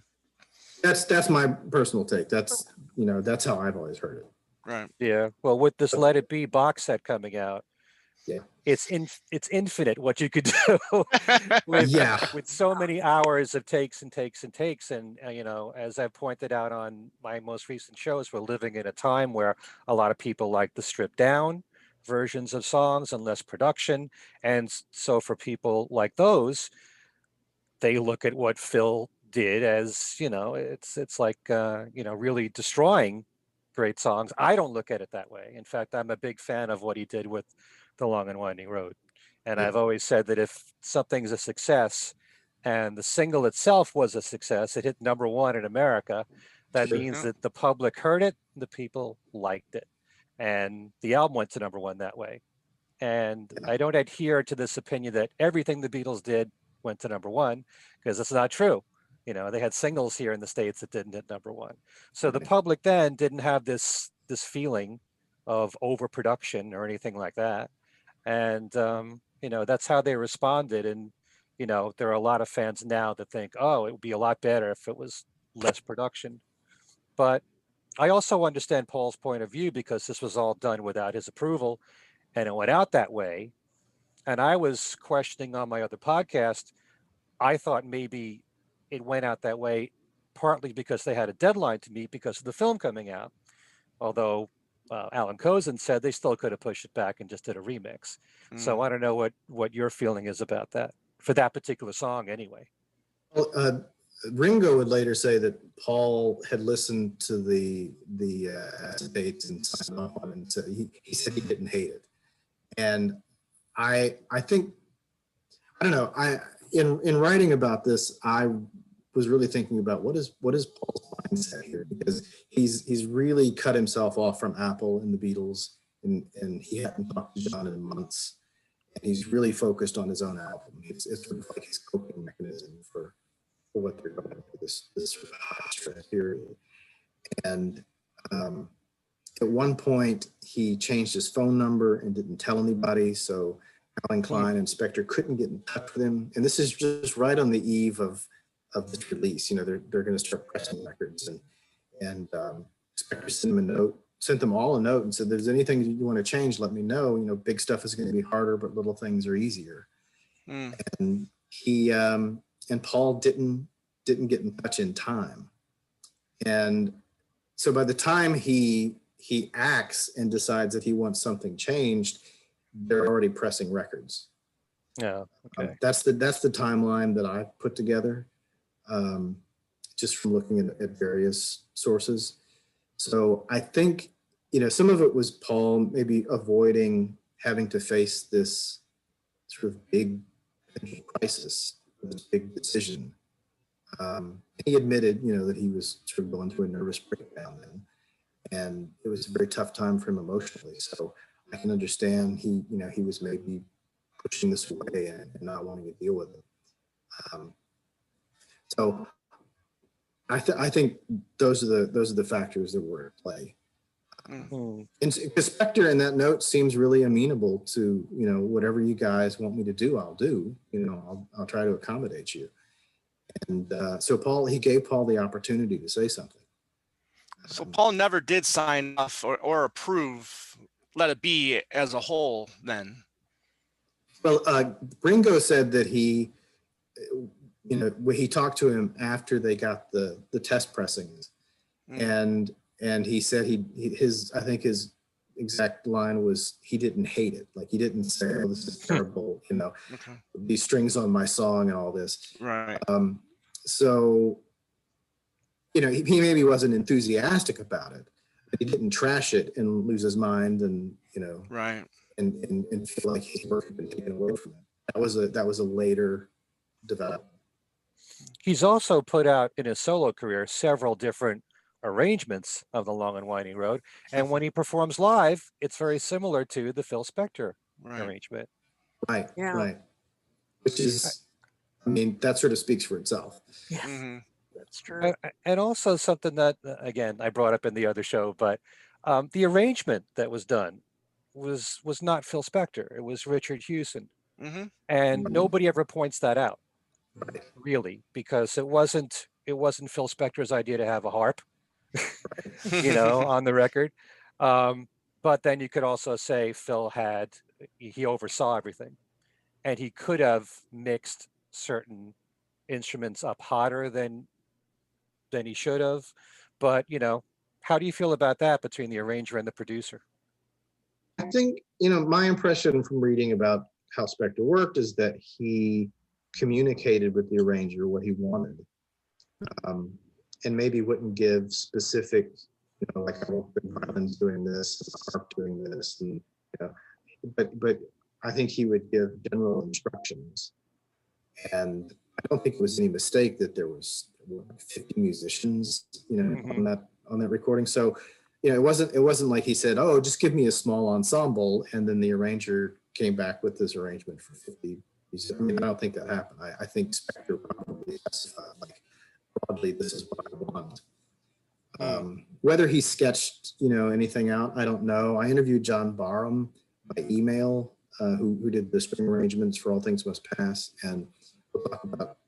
That's my personal take. That's how I've always heard it. Right. Yeah. Well, with this Let It Be box set coming out, Yeah. it's infinite what you could do with Yeah. with so many hours of takes and takes and takes. And as I've pointed out on my most recent shows, we're living in a time where a lot of people like the stripped down versions of songs and less production. And so for people like those, they look at what Phil did as, it's like really destroying great songs. I don't look at it that way. In fact, I'm a big fan of what he did with The Long and Winding Road. And Yeah. I've always said that if something's a success and the single itself was a success, it hit #1 in America, that Sure. means that the public heard it, the people liked it. And the album went to #1 that way. And I don't adhere to this opinion that everything the Beatles did went to #1, because it's not true. They had singles here in the States that didn't hit #1. So the Right. public then didn't have this feeling of overproduction or anything like that. And that's how they responded. And there are a lot of fans now that think, oh, it would be a lot better if it was less production. But I also understand Paul's point of view, because this was all done without his approval, and it went out that way. And I was questioning on my other podcast, I thought maybe it went out that way partly because they had a deadline to meet because of the film coming out. Although Alan Kozin said they still could have pushed it back and just did a remix. So I don't know what your feeling is about that, for that particular song anyway. Well, Ringo would later say that Paul had listened to the dates and signed off on it, and so he said he didn't hate it. And I think, I don't know, in writing about this, I was really thinking about what is Paul's mindset here, because he's really cut himself off from Apple and the Beatles, and he hadn't talked to John in months, and he's really focused on his own album. It's sort of like his coping mechanism for what they're going through, this sort of high stress period. And at one point, he changed his phone number and didn't tell anybody, so Alan Klein and Spector couldn't get in touch with him. And this is just right on the eve of this release. They're going to start pressing records, and Spector sent them all a note and said, "There's anything you want to change, let me know. Big stuff is going to be harder, but little things are easier." And he and Paul didn't get in touch in time. And so by the time he acts and decides that he wants something changed, they're already pressing records. Yeah. Okay. That's the timeline that I put together, just from looking at various sources. So I think, some of it was Paul maybe avoiding having to face this sort of big crisis, this big decision. He admitted, that he was sort of going through a nervous breakdown then, and it was a very tough time for him emotionally. So I can understand he was maybe pushing this away and not wanting to deal with it. So I think those are the factors that were at play. And because Spector in that note seems really amenable to, whatever you guys want me to do, I'll do. I'll try to accommodate you. And so he gave Paul the opportunity to say something. So Paul never did sign off or approve Let It Be as a whole then? Well, Ringo said that he talked to him after they got the test pressings, and he said I think his exact line was, he didn't hate it. Like, he didn't say, "Oh, this is terrible," Okay. these strings on my song and all this. Right. So, he maybe wasn't enthusiastic about it, but he didn't trash it and lose his mind and, Right. and feel like his work had been taken away from him. That was a later development. He's also put out in his solo career several different arrangements of The Long and Winding Road. And when he performs live, it's very similar to the Phil Spector arrangement. Right. Yeah. Right. Which is, that sort of speaks for itself. Yes, Mhm. that's true. And also something that, again, I brought up in the other show, but the arrangement that was done was not Phil Spector. It was Richard Hewson. Mhm. And nobody ever points that out, Right. really, because it wasn't Phil Spector's idea to have a harp, on the record. But then you could also say Phil had he oversaw everything, and he could have mixed certain instruments up hotter than he should have. But how do you feel about that between the arranger and the producer? I think, my impression from reading about how Spector worked is that he communicated with the arranger what he wanted, and maybe wouldn't give specific, like I want the violins doing this, the harp doing this, and but I think he would give general instructions, and I don't think it was any mistake that there was 50 musicians, on that recording. So, it wasn't like he said, "Oh, just give me a small ensemble," and then the arranger came back with this arrangement for 50. I mean, I don't think that happened. I think Spector probably specified, like, broadly, this is what I want. Whether he sketched, anything out, I don't know. I interviewed John Barham by email, who did the string arrangements for All Things Must Pass, and we'll talk about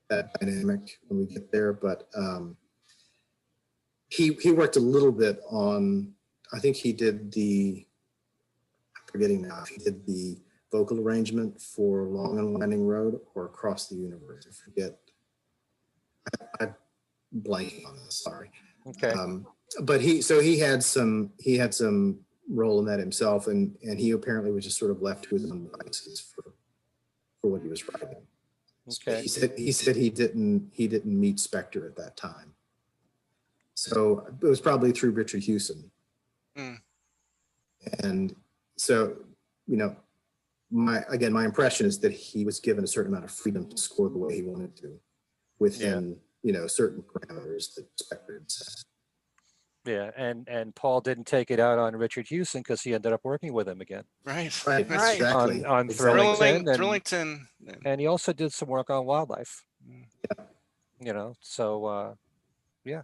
that dynamic when we get there. But he worked a little bit on, I think he did I'm forgetting now, if he did the vocal arrangement for Long and Winding Road or Across the Universe. I forget. I'm blanking on this, sorry. Okay. But he had some role in that himself, and he apparently was just sort of left to his own devices for what he was writing. Okay. He said he didn't meet Spector at that time. So it was probably through Richard Hewson. And so, my impression is that he was given a certain amount of freedom to score the way he wanted to within, certain parameters that Spector had set. Yeah, and Paul didn't take it out on Richard Hewson because he ended up working with him again. Right. Right. Exactly. On Thrillington. Thrillington, and he also did some work on Wildlife. Yeah. So yeah,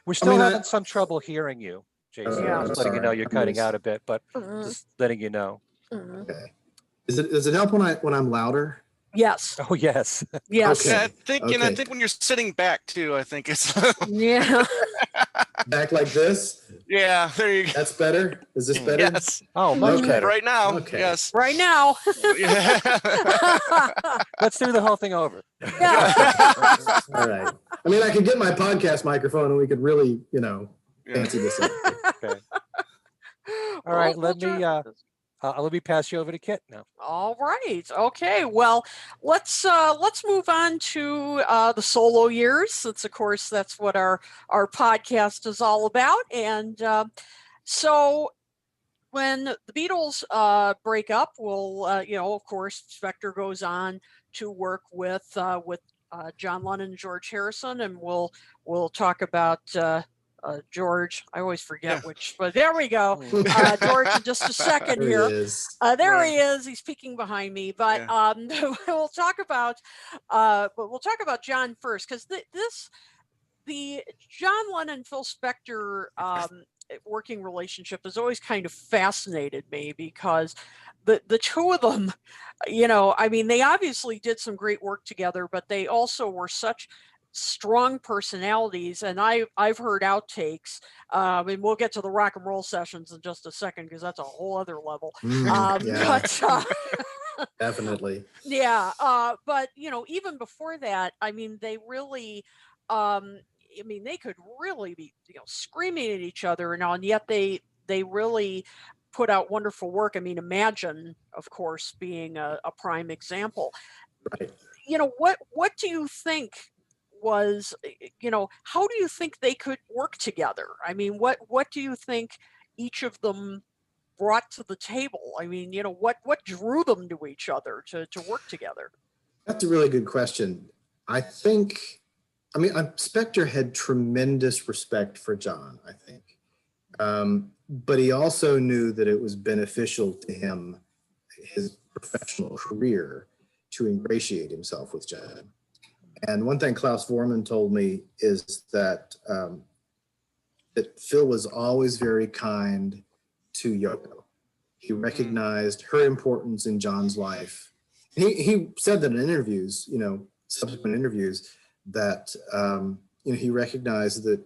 we're still having some trouble hearing you, Jason. Yeah. Just letting you know you're cutting out a bit, but Mhm. just letting you know. Mhm. Okay. Does it help when I'm louder? Yes. Oh yes. Yes. Okay. Yeah, I think when you're sitting back too, I think it's Yeah. Back like this? yeah, there you go. That's better? Is this better? Yes. Oh, much Okay. better. Right now. Okay. Yes. Right now. Yeah. Let's do the whole thing over. Yeah. All right. I mean, I could get my podcast microphone and we could really, Yeah. fancy this up. Okay. All right. We'll Let me pass you over to Kit now. All right. Okay. Well, let's move on to the solo years, since of course that's what our podcast is all about. And so when the Beatles break up, we'll of course Spector goes on to work with John Lennon and George Harrison, and we'll talk about George. I always forget which, but there we go. George in just a second There here. he is. There he is. He's peeking behind me. But we'll talk about John first, because the John Lennon Phil Spector working relationship has always kind of fascinated me, because the two of them, I mean, they obviously did some great work together, but they also were such strong personalities. And I've heard outtakes, and we'll get to the rock and roll sessions in just a second, because that's a whole other level. Yeah, But definitely. yeah, but even before that, I mean, they really, they could really be screaming at each other now, and yet they really put out wonderful work. I mean, Imagine, of course, being a prime example. Right. What do you think was, how do you think they could work together? I mean, what do you think each of them brought to the table? I mean, what drew them to each other to work together? That's a really good question. Spector had tremendous respect for John, I think. But he also knew that it was beneficial to him, his professional career, to ingratiate himself with John. And one thing Klaus Vormann told me is that Phil was always very kind to Yoko. He recognized her importance in John's life. He said that in interviews, subsequent interviews, that he recognized that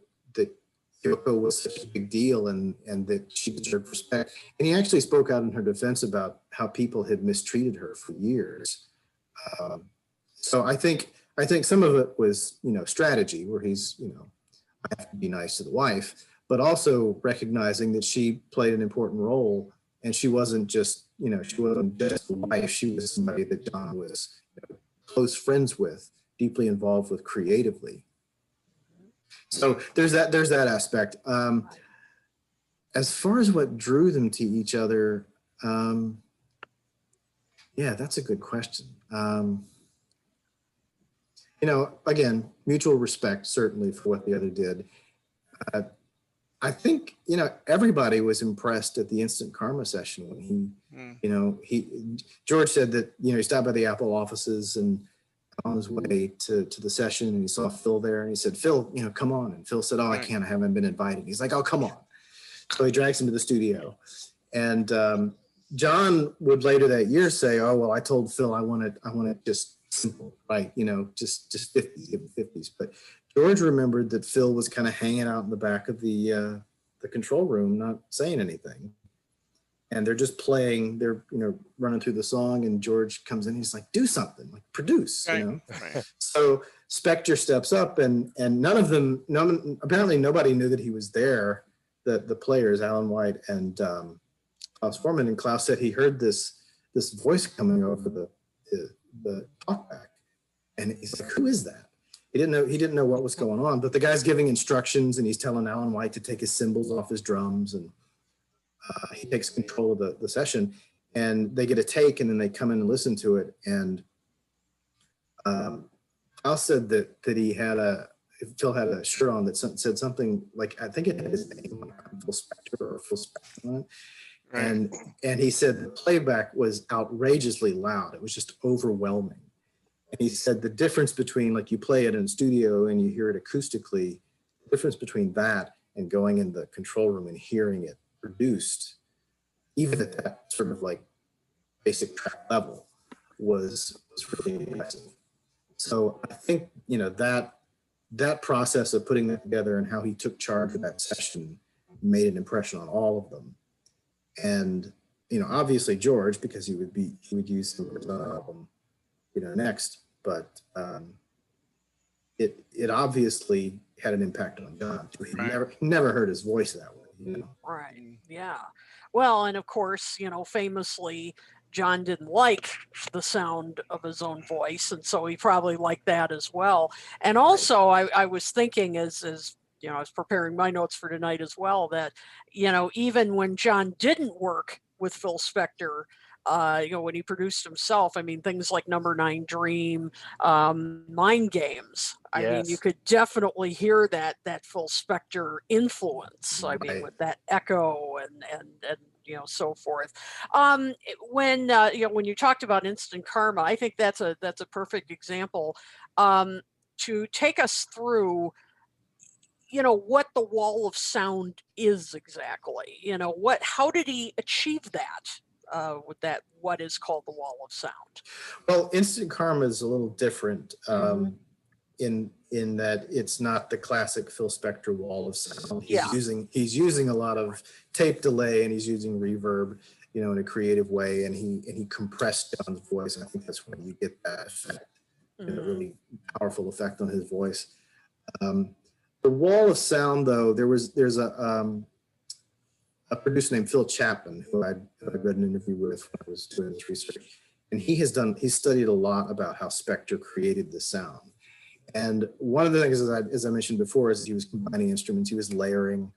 Kyoko was such a big deal and that she deserved respect. And he actually spoke out in her defense about how people had mistreated her for years. So I think some of it was, strategy, where he's, I have to be nice to the wife, but also recognizing that she played an important role, and she wasn't just, she wasn't just the wife. She was somebody that John was close friends with, deeply involved with creatively. So there's that aspect. As far as what drew them to each other, yeah, that's a good question. Again, mutual respect, certainly, for what the other did. I think, everybody was impressed at the Instant Karma session when George said that, he stopped by the Apple offices and on his way to the session, and he saw Phil there, and he said, "Phil, come on." And Phil said, "Oh, I can't, I haven't been invited." He's like, "Oh, come on." So he drags him to the studio. And John would later that year say, "Oh, well, I told Phil I want it just simple, right? Just 50s, give him 50s." But George remembered that Phil was kind of hanging out in the back of the control room, not saying anything. And they're just playing, they're, running through the song, and George comes in, he's like, "Do something, like produce," Right. So Spector steps up, and apparently nobody knew that he was there. The players, Alan White and Klaus Foreman, and Klaus said he heard this voice coming over the talkback, and he's like, "Who is that?" He didn't know what was going on, but the guy's giving instructions, and he's telling Alan White to take his cymbals off his drums, and he takes control of the session, and they get a take, and then they come in and listen to it. And Klaus said that Phil had a shirt on that said something like, I think it had his name, Phil Spector or Phil Spector on it. Right. And he said the playback was outrageously loud. It was just overwhelming. And he said the difference between, like, you play it in a studio and you hear it acoustically, the difference between that and going in the control room and hearing it produced, even at that sort of like basic track level, was really impressive. So I think, that process of putting that together and how he took charge of that session made an impression on all of them. And, obviously George, because he would use him for his album, next, but it obviously had an impact on John too. He never heard his voice that way. Right. Yeah. Well, and of course, famously, John didn't like the sound of his own voice, and so he probably liked that as well. And also, I was thinking as I was preparing my notes for tonight as well, that even when John didn't work with Phil Spector, when he produced himself, I mean, things like Number 9 Dream, Mind Games. I mean, you could definitely hear that Phil Spector influence. I mean, with that echo and so forth. When you talked about Instant Karma, I think that's a perfect example to take us through what the wall of sound is exactly. How did he achieve that? With that, what is called the wall of sound? Well, Instant Karma is a little different in that it's not the classic Phil Spector wall of sound. He's using a lot of tape delay, and he's using reverb, in a creative way, and he compressed John's voice. And I think that's when you get that effect, a really powerful effect on his voice. The wall of sound, though, there's a producer named Phil Chapman, who I'd read an interview with when I was doing this research. And he's studied a lot about how Spector created the sound. And one of the things, as I mentioned before, is he was combining instruments, he was layering,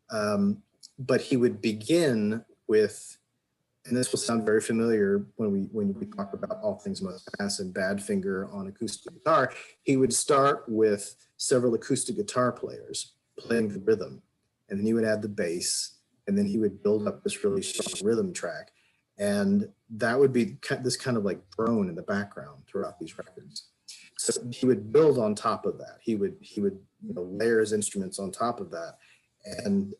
but he would begin with, and this will sound very familiar when we talk about All Things Must Pass and Badfinger on acoustic guitar, he would start with several acoustic guitar players playing the rhythm, and then he would add the bass, and then he would build up this really strong rhythm track. And that would be this kind of like drone in the background throughout these records. So he would build on top of that. He would layer his instruments on top of that. And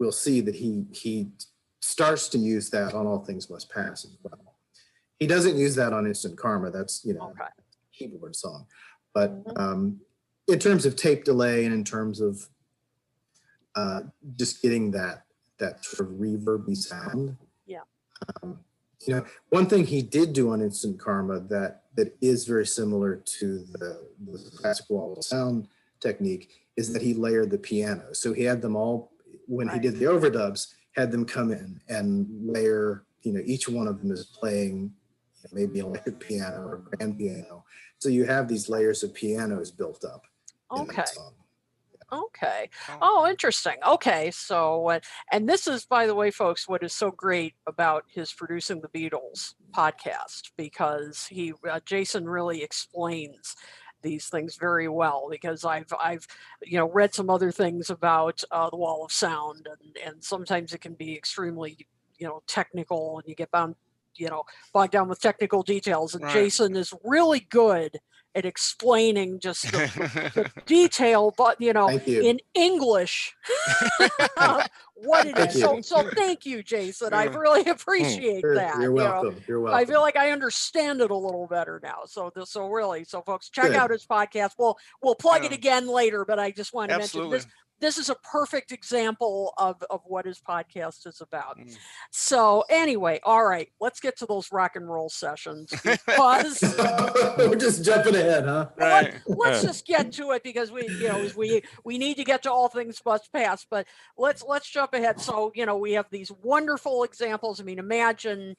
we'll see that he starts to use that on All Things Must Pass as well. He doesn't use that on Instant Karma. That's, keyboard song. But in terms of tape delay and in terms of just getting that sort of reverby sound. Yeah. You know, one thing he did do on Instant Karma that is very similar to the classic wall of sound technique is that he layered the piano. So he had them all, when he did the overdubs, had them come in and layer, you know, each one of them is playing maybe an electric piano or a grand piano. So you have these layers of pianos built up. Okay. Okay. Oh, interesting. Okay. So, and this is, by the way, folks, what is so great about his Producing the Beatles podcast, because Jason really explains these things very well, because I've read some other things about the wall of sound, and sometimes it can be extremely, technical, and you get bogged down with technical details. And Jason is really good at explaining just the detail, but in English, what it is. So thank you, Jason. I really appreciate that. You're welcome. You're welcome. I feel like I understand it a little better now. So folks, check out his podcast. We'll plug it again later, but I just want to mention this. This is a perfect example of what his podcast is about. So anyway, all right, let's get to those rock and roll sessions, because we're just jumping ahead, huh? Right. Let's just get to it, because we need to get to all things must pass, but let's jump ahead. So, we have these wonderful examples. I mean, imagine,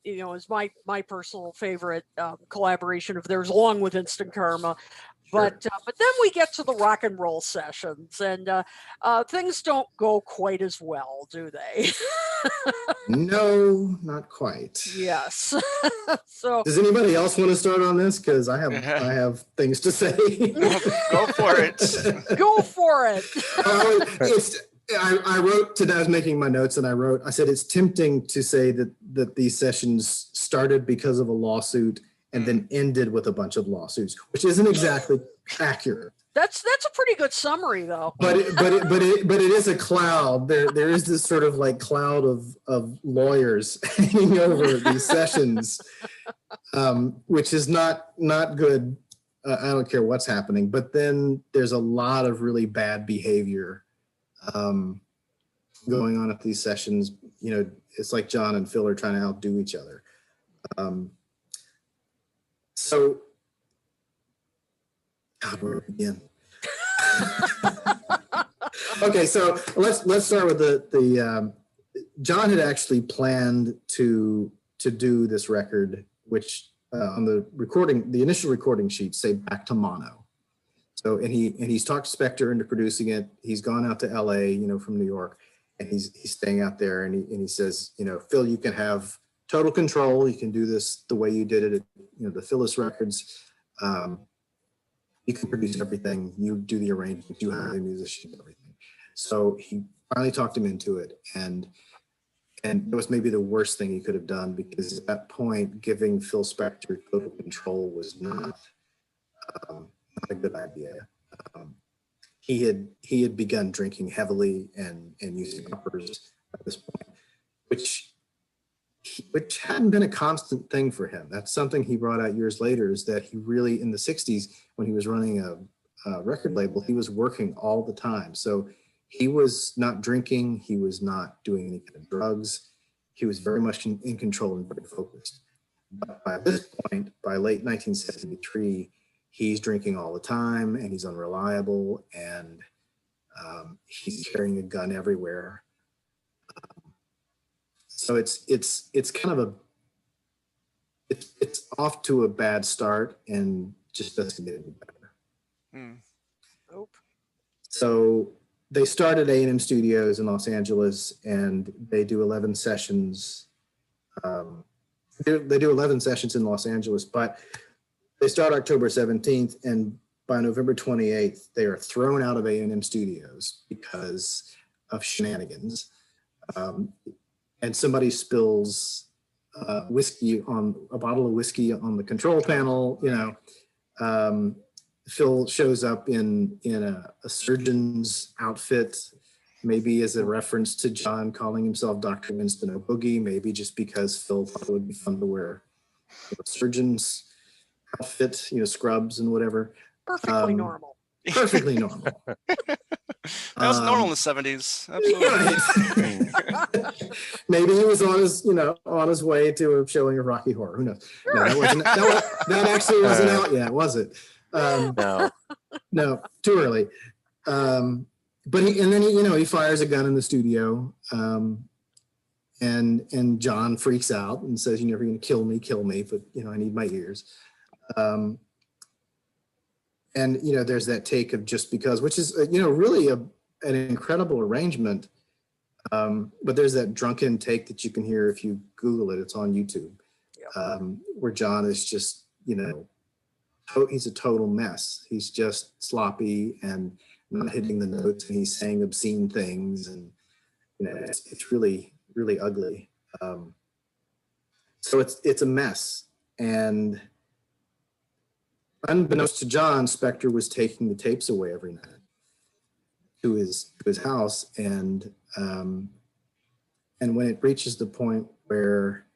is my personal favorite collaboration of theirs, along with Instant Karma. But then we get to the rock and roll sessions, and things don't go quite as well, do they? No, not quite. Yes. So, does anybody else want to start on this? Because I have things to say. Go for it. Go for it. I wrote today. I was making my notes, and I said it's tempting to say that these sessions started because of a lawsuit and then ended with a bunch of lawsuits, which isn't exactly accurate. That's a pretty good summary, though. But it is a cloud. There is this sort of like cloud of lawyers hanging over these sessions, which is not good. I don't care what's happening. But then there's a lot of really bad behavior going on at these sessions. It's like John and Phil are trying to outdo each other. So, God, where do we begin? Okay, so let's start with the John had actually planned to do this record, which on the initial recording sheet say back to mono. So and he's talked Spector into producing it. He's gone out to LA, from New York, and he's staying out there, and he says, Phil, you can have total control. You can do this the way you did it at the Phyllis Records. You can produce everything. You do the arrangements. You hire the musicians, everything. So he finally talked him into it, and it was maybe the worst thing he could have done, because at that point, giving Phil Spector total control was not a good idea. He had begun drinking heavily and using uppers at this point, which hadn't been a constant thing for him. That's something he brought out years later, is that he really, in the 60s, when he was running a record label, he was working all the time. So he was not drinking, he was not doing any kind of drugs. He was very much in control and very focused. But by this point, by late 1973, he's drinking all the time, and he's unreliable, and he's carrying a gun everywhere. So it's kind of it's off to a bad start, and just doesn't get any better. Nope. So they started A&M Studios in Los Angeles, and they do 11 sessions. They do 11 sessions in Los Angeles, but they start October 17th, and by November 28th, they are thrown out of A&M Studios because of shenanigans. And somebody spills a bottle of whiskey on the control panel. Phil shows up in a surgeon's outfit, maybe as a reference to John calling himself Dr. Winston O'Boogie, maybe just because Phil thought it would be fun to wear a surgeon's outfit, scrubs and whatever. Perfectly normal. Perfectly normal. That was normal in the 70s. Absolutely. Right. Maybe he was on his, on his way to a showing of Rocky Horror. Who knows? Sure. No, that actually wasn't out yet, was it? No, too early. But he fires a gun in the studio, and John freaks out and says, "You're never going to kill me, but I need my ears." And there's that take of Just Because, which is really an incredible arrangement. But there's that drunken take that you can hear if you Google it. It's on YouTube, where John is just he's a total mess. He's just sloppy and not hitting the notes, and he's saying obscene things, and it's really, really ugly. So it's a mess. And unbeknownst to John, Spector was taking the tapes away every night to his house, and when it reaches the point where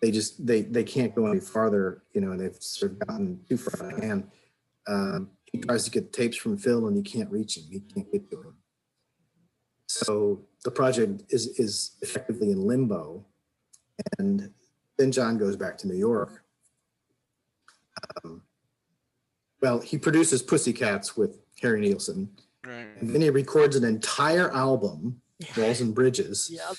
they can't go any farther, and they've sort of gotten too far out of hand. He tries to get tapes from Phil, and he can't reach him. He can't get to him. So the project is effectively in limbo. And then John goes back to New York. He produces Pussycats with Harry Nilsson. Right. And then he records an entire album, Walls and Bridges. Yep.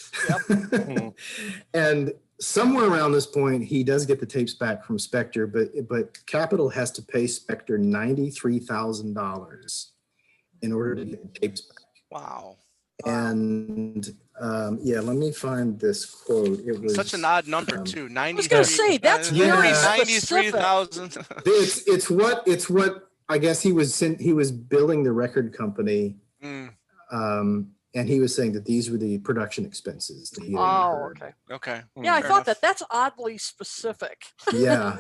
And somewhere around this point, he does get the tapes back from Spector, but Capitol has to pay Spector $93,000 in order to get the tapes back. Wow. And let me find this quote. It was such an odd number too. 93. I was going to say that's very specific. 93,000. It's what I guess he was building the record company. And he was saying that these were the production expenses that he had incurred. Okay. Yeah, I thought that's oddly specific. Yeah.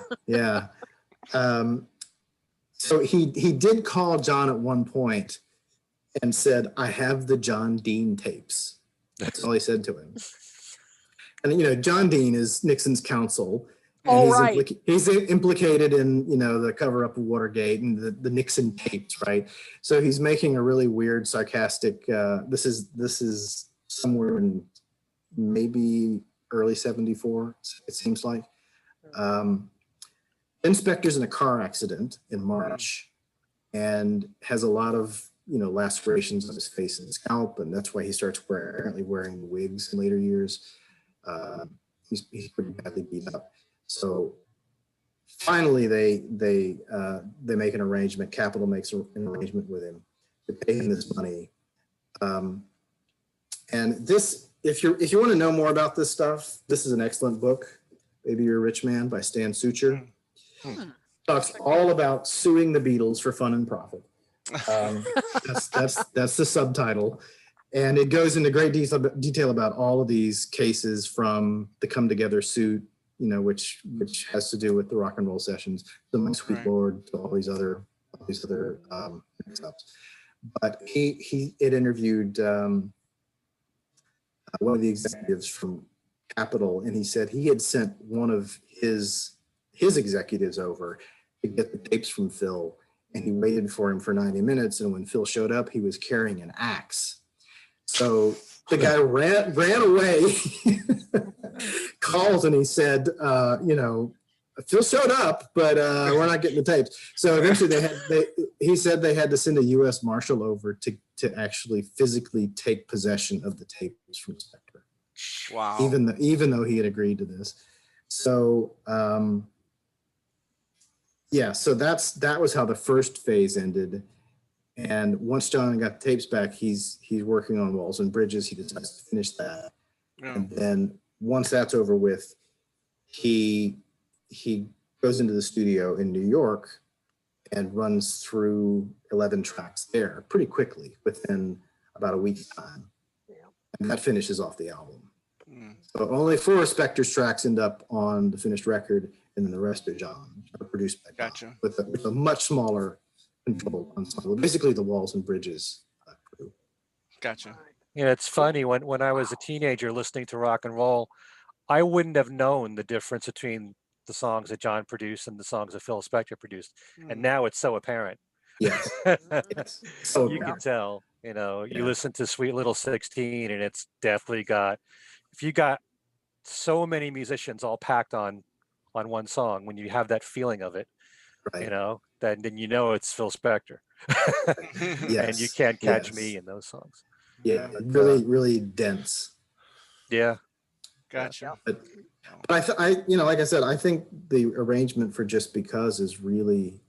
So he did call John at one point and said, "I have the John Dean tapes." That's all he said to him. And John Dean is Nixon's counsel. And he's implicated in the cover up of Watergate and the Nixon tapes, right? So he's making a really weird, sarcastic. This is somewhere in maybe early '74. It seems like. Spector's in a car accident in March, and has a lot of lacerations on his face and scalp, and that's why he starts apparently wearing wigs in later years. He's pretty badly beat up. So finally, they make an arrangement. Capitol makes an arrangement with him to pay him this money. And this, if you want to know more about this stuff, this is an excellent book, "Maybe You're a Rich Man" by Stan Sucher. Talks all about suing the Beatles for fun and profit. That's the subtitle. And it goes into great detail about all of these cases, from the Come Together suit, which has to do with the rock and roll sessions, the My Sweet Lord, to all these other mix-ups. But it interviewed one of the executives from Capitol, and he said he had sent one of his executives over to get the tapes from Phil, and he waited for him for 90 minutes, and when Phil showed up, he was carrying an axe. So the guy ran away, called, and he said, Phil showed up, but we're not getting the tapes. So eventually he said they had to send a U.S. Marshal over to actually physically take possession of the tapes from Spector. Wow. Even though he had agreed to this. So so that was how the first phase ended. And once John got the tapes back, he's working on Walls and Bridges. He decides to finish that. Yeah. And then once that's over with, he goes into the studio in New York and runs through 11 tracks there pretty quickly, within about a week's time. Yeah. And that finishes off the album. So only 4 Spector's tracks end up on the finished record, and then the rest are John, produced by John, with a much smaller control ensemble, basically the Walls and Bridges crew. Gotcha. It's funny, when I was a teenager listening to rock and roll, I wouldn't have known the difference between the songs that John produced and the songs that Phil Spector produced, and now it's so apparent. Yes. So you can tell. You know, you Yeah. listen to Sweet Little 16 and it's definitely got, if you got so many musicians all packed on one song, when you have that feeling of it, Right. you know, then you know it's Phil Spector. And You Yes. Can't Catch Yes. Me in those songs. Yeah. Really, really dense. Yeah. Gotcha. But like I said, I think the arrangement for Just Because is really,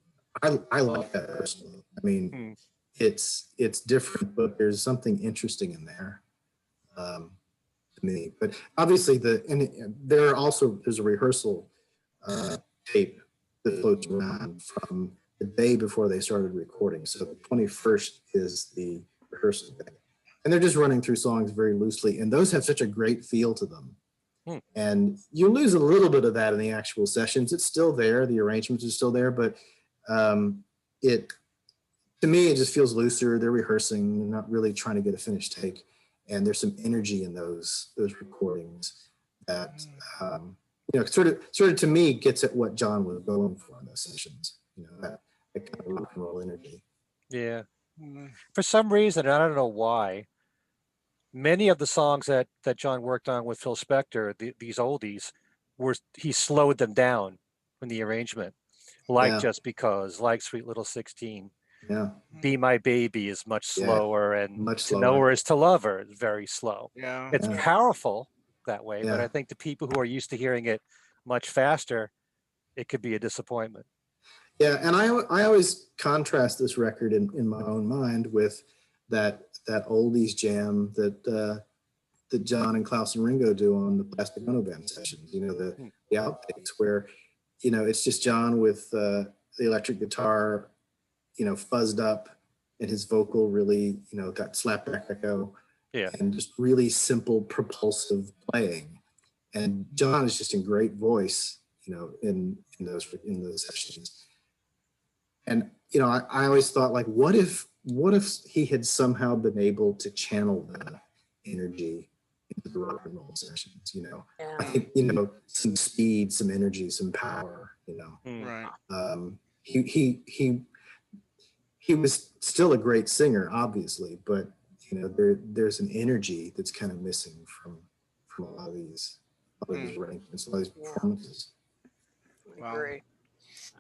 I like that personally. I mean, it's different, but there's something interesting in there to me. But obviously there's a rehearsal tape that floats around from the day before they started recording. So the 21st is the rehearsal day. And they're just running through songs very loosely. And those have such a great feel to them. And you lose a little bit of that in the actual sessions. It's still there. The arrangements are still there, but to me, it just feels looser. They're rehearsing, they're not really trying to get a finished take. And there's some energy in those recordings that, sort of to me gets at what John was going for in those sessions, that kind of rock and roll energy. Yeah. For some reason, I don't know why, many of the songs that John worked on with Phil Spector, these oldies, he slowed them down in the arrangement, like Just Because, like Sweet Little 16. Yeah. Be My Baby is much slower, and much To Know Her Is to Love Her is very slow. Yeah. It's powerful that way, but I think the people who are used to hearing it much faster, it could be a disappointment. Yeah, and I always contrast this record in my own mind with that oldies jam that John and Klaus and Ringo do on the Plastic Ono Band sessions. The outtakes where it's just John with the electric guitar, fuzzed up, and his vocal really got slapback echo, and just really simple propulsive playing. And John is just in great voice, in those sessions. And I always thought, like, what if he had somehow been able to channel that energy into the rock and roll sessions? I think some speed, some energy, some power. Right. He was still a great singer, obviously, but there's an energy that's kind of missing from a lot of these arrangements, a lot of these performances. I agree.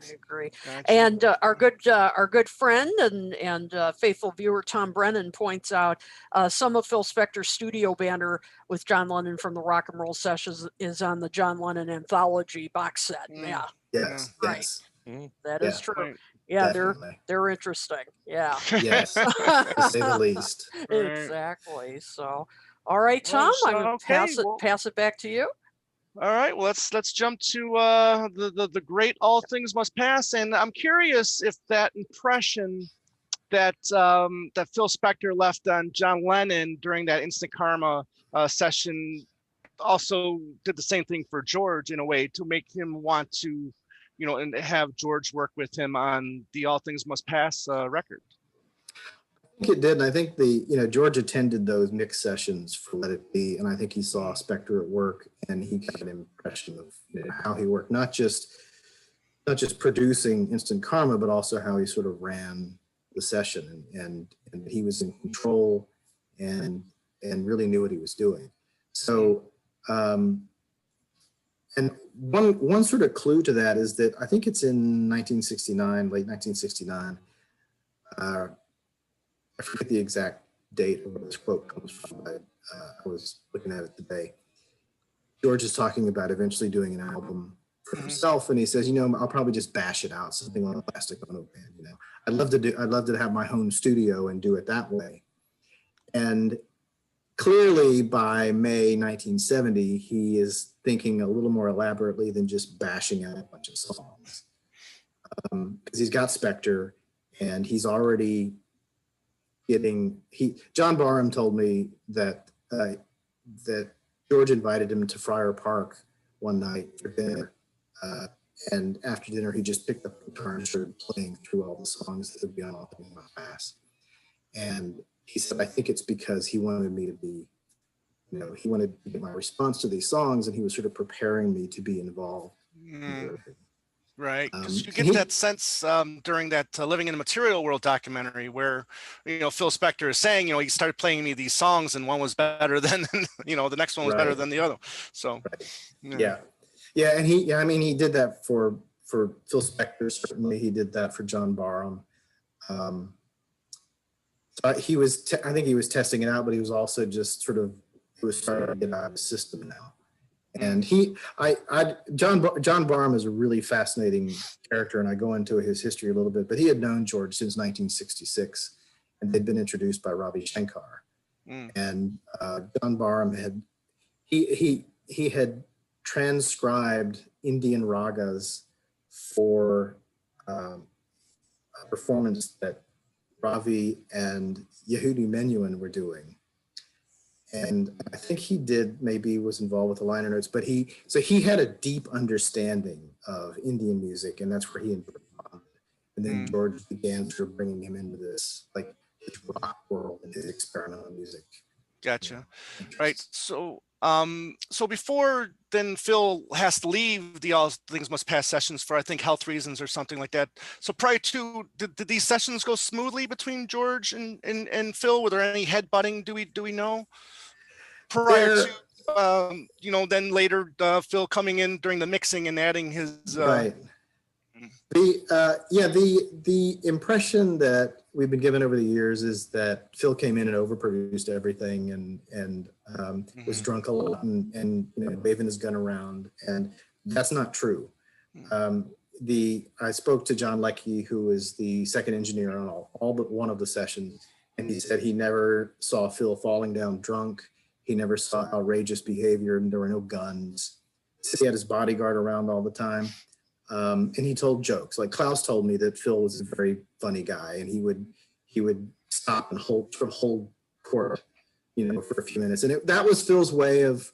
I agree. Gotcha. And our good friend and faithful viewer Tom Brennan points out some of Phil Spector's studio banter with John Lennon from the Rock and Roll Sessions is on the John Lennon anthology box set. Yeah. Yes. Right. Yes. That is true. Right. Yeah, Definitely. they're interesting. Yeah. Yes. To say the least. Exactly. So, all right, Tom, I'm going to pass it back to you. All right, well, let's jump to the great All Things Must Pass, and I'm curious if that impression that that Phil Spector left on John Lennon during that Instant Karma session also did the same thing for George in a way to make him want to, and have George work with him on the All Things Must Pass record. I think it did, and I think George attended those mix sessions for Let It Be, and I think he saw Spector at work, and he got an impression of how he worked, not just producing Instant Karma, but also how he sort of ran the session, and he was in control and really knew what he was doing. So, and one sort of clue to that is that I think it's in 1969, late 1969. I forget the exact date of where this quote comes from, but I was looking at it today. George is talking about eventually doing an album for himself, and he says, I'll probably just bash it out, something on a Plastic Ono Band. I'd love to have my home studio and do it that way. And clearly, by May 1970, he is thinking a little more elaborately than just bashing out a bunch of songs, because he's got Spector, and he's already John Barham told me that George invited him to Friar Park one night for dinner, and after dinner he just picked up the guitar and started playing through all the songs that would be on All Things Must Pass. And he said, I think it's because he wanted me to be, he wanted to get my response to these songs, and he was sort of preparing me to be involved. Right, because you And get that sense during that Living in the Material World documentary where, Phil Spector is saying, he started playing me these songs and one was better than, the next one was better right, than the other. So, yeah, yeah, and he did that for Phil Spector. Certainly, he did that for John Barham. He was, I think he was testing it out, but he was also just sort of, he was starting to get out of the system now. And John Barham is a really fascinating character, and I go into his history a little bit, but he had known George since 1966, and they'd been introduced by Ravi Shankar. And John Barham he had transcribed Indian ragas for a performance that Ravi and Yehudi Menuhin were doing. And I think he was involved with the liner notes, but he had a deep understanding of Indian music, and that's where he and then George began sort of bringing him into this rock world and his experimental music. Gotcha. Right. So, so before then Phil has to leave the All Things Must Pass sessions for, I think, health reasons or something like that. So prior to, did these sessions go smoothly between George and Phil? Were there any headbutting? Do we know? Prior to, then later Phil coming in during the mixing and adding his. Right. The impression that we've been given over the years is that Phil came in and overproduced everything and was drunk a lot and waving his gun around, and that's not true. I spoke to John Leckie, who is the second engineer on all but one of the sessions, and he said he never saw Phil falling down drunk. He never saw outrageous behavior, and there were no guns. He had his bodyguard around all the time. And he told jokes. Like Klaus told me that Phil was a very funny guy, and he would stop and hold court, for a few minutes. And that was Phil's way of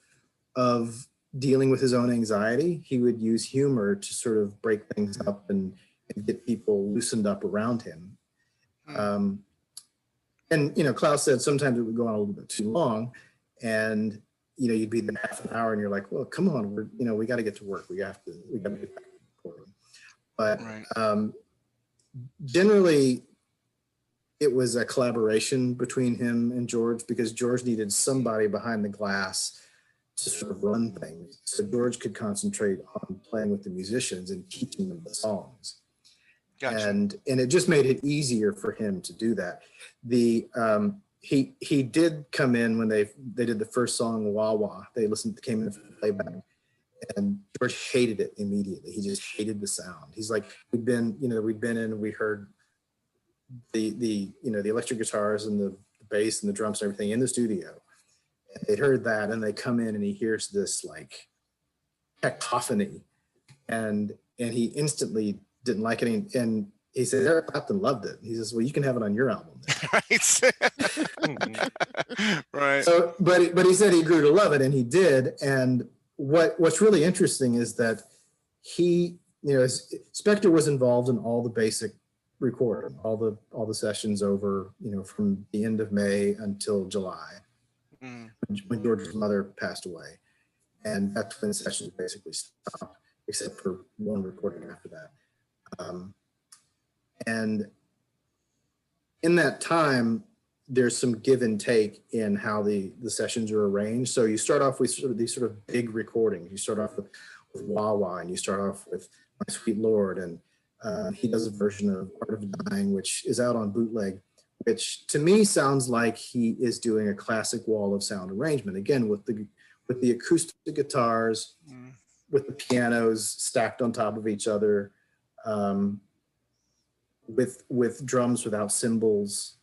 dealing with his own anxiety. He would use humor to sort of break things up and get people loosened up around him. And Klaus said sometimes it would go on a little bit too long, and you'd be there half an hour, and you're like, well, come on, we got to get to work. We got to get back to recording. But generally, it was a collaboration between him and George, because George needed somebody behind the glass to sort of run things, so George could concentrate on playing with the musicians and teaching them the songs. Gotcha. And it just made it easier for him to do that. He did come in when they did the first song, Wah Wah. They came in for the playback, and George hated it immediately. He just hated the sound. He's like, we'd been in, we heard the electric guitars and the bass and the drums and everything in the studio. And they'd heard that, and they come in and he hears this like cacophony, and he instantly didn't like it. And he said, Eric Clapton loved it. He says, well, you can have it on your album. Right. Right. So, but he said he grew to love it, and he did. And what's really interesting is that Spector was involved in all the basic recording, all the sessions over, from the end of May until July, when George's mother passed away. And that's when sessions basically stopped, except for one recording after that. And in that time, there's some give and take in how the sessions are arranged. So you start off with these sort of big recordings. You start off with Wah Wah, and you start off with My Sweet Lord, and he does a version of Art of Dying, which is out on bootleg, which to me sounds like he is doing a classic wall of sound arrangement, again with the acoustic guitars, with the pianos stacked on top of each other, with drums without cymbals.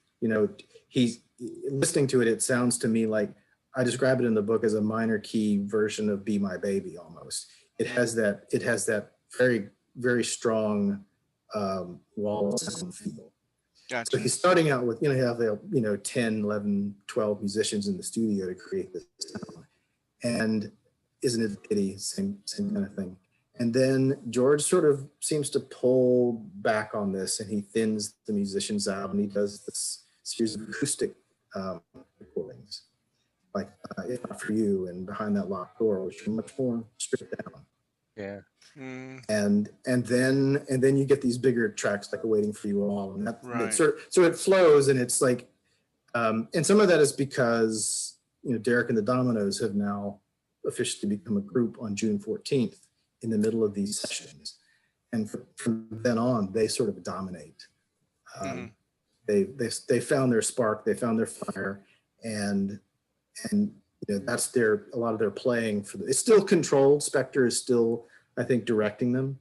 He's listening to it. It sounds to me like, I describe it in the book as a minor key version of Be My Baby almost. It has that very, very strong wall of sound feel. Gotcha. So he's starting out with, you have 10, 11, 12 musicians in the studio to create this sound. And isn't it a pity? Same kind of thing. And then George sort of seems to pull back on this, and he thins the musicians out, and he does this series of acoustic recordings, like If Not For You and Behind That Locked Door, which are much more stripped down. Yeah. And then you get these bigger tracks like Waiting for You All, and that Right. so it flows, and it's like, and some of that is because Derek and the Dominoes have now officially become a group on June 14th in the middle of these sessions, and from then on they sort of dominate. They found their spark, they found their fire, and that's a lot of their playing for it's still controlled. Spector is still, I think, directing them,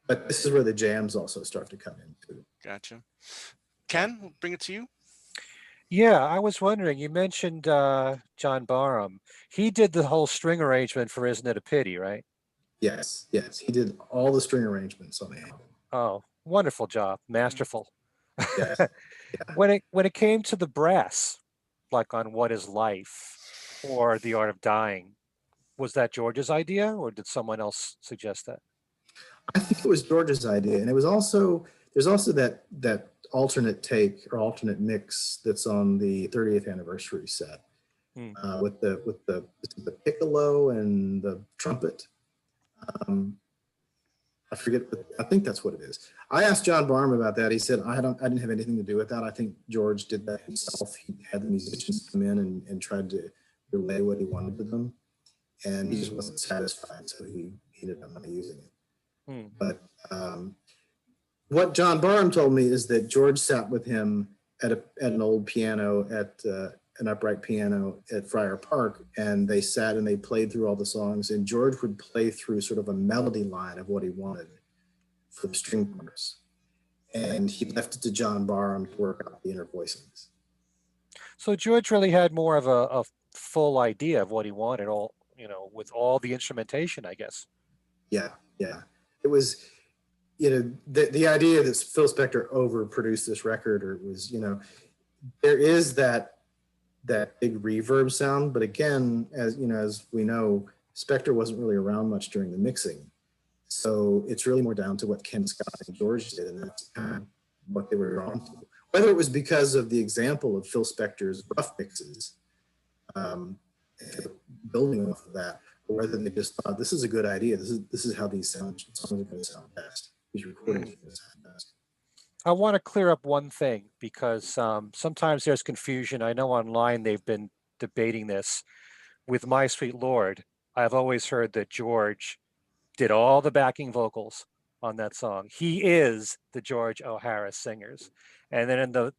but this is where the jams also start to come in too. Gotcha. Ken, we'll bring it to you. Yeah, I was wondering, you mentioned John Barham. He did the whole string arrangement for Isn't It a Pity, right? Yes, he did all the string arrangements on the album. Oh, wonderful job, masterful. Yes. Yeah. When it came to the brass, like on What Is Life or The Art of Dying, was that George's idea, or did someone else suggest that? I think it was George's idea, and it was also there's also that alternate take or alternate mix that's on the 30th anniversary set with the piccolo and the trumpet. I forget, but I think that's what it is. I asked John Barham about that. He said, I didn't have anything to do with that. I think George did that himself. He had the musicians come in and tried to relay what he wanted to them, and he just wasn't satisfied, so he ended up not using it. But what John Barham told me is that George sat with him at an old piano, at an upright piano at Friar Park, and they sat and they played through all the songs, and George would play through sort of a melody line of what he wanted for the string parts, and he left it to John Barham to work out the inner voicings. So George really had more of a full idea of what he wanted, all with all the instrumentation, I guess. Yeah. It was, the idea that Phil Spector overproduced this record, or was, there is that big reverb sound, but again, as we know, Spector wasn't really around much during the mixing, so it's really more down to what Ken Scott and George did, and that's kind of what they were drawn to. Whether it was because of the example of Phil Spector's rough mixes, building off of that, or whether they just thought this is a good idea. This is how these songs are going to sound best. These recordings are going to sound best. I want to clear up one thing, because sometimes there's confusion. I know online they've been debating this. With My Sweet Lord, I've always heard that George did all the backing vocals on that song. He is the George O'Hara Singers. And then in the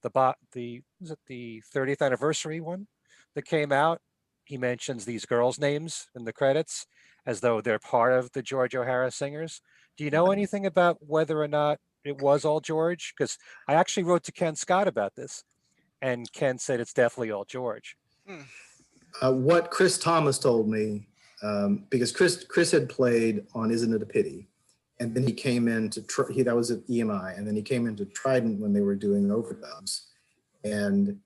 30th anniversary one that came out, he mentions these girls' names in the credits as though they're part of the George O'Hara Singers. Do you know anything about whether or not it was all George? Because I actually wrote to Ken Scott about this, and Ken said it's definitely all George. What Chris Thomas told me, because Chris had played on Isn't It a Pity, and then he came in to that was at EMI, and then he came into Trident when they were doing overdubs, and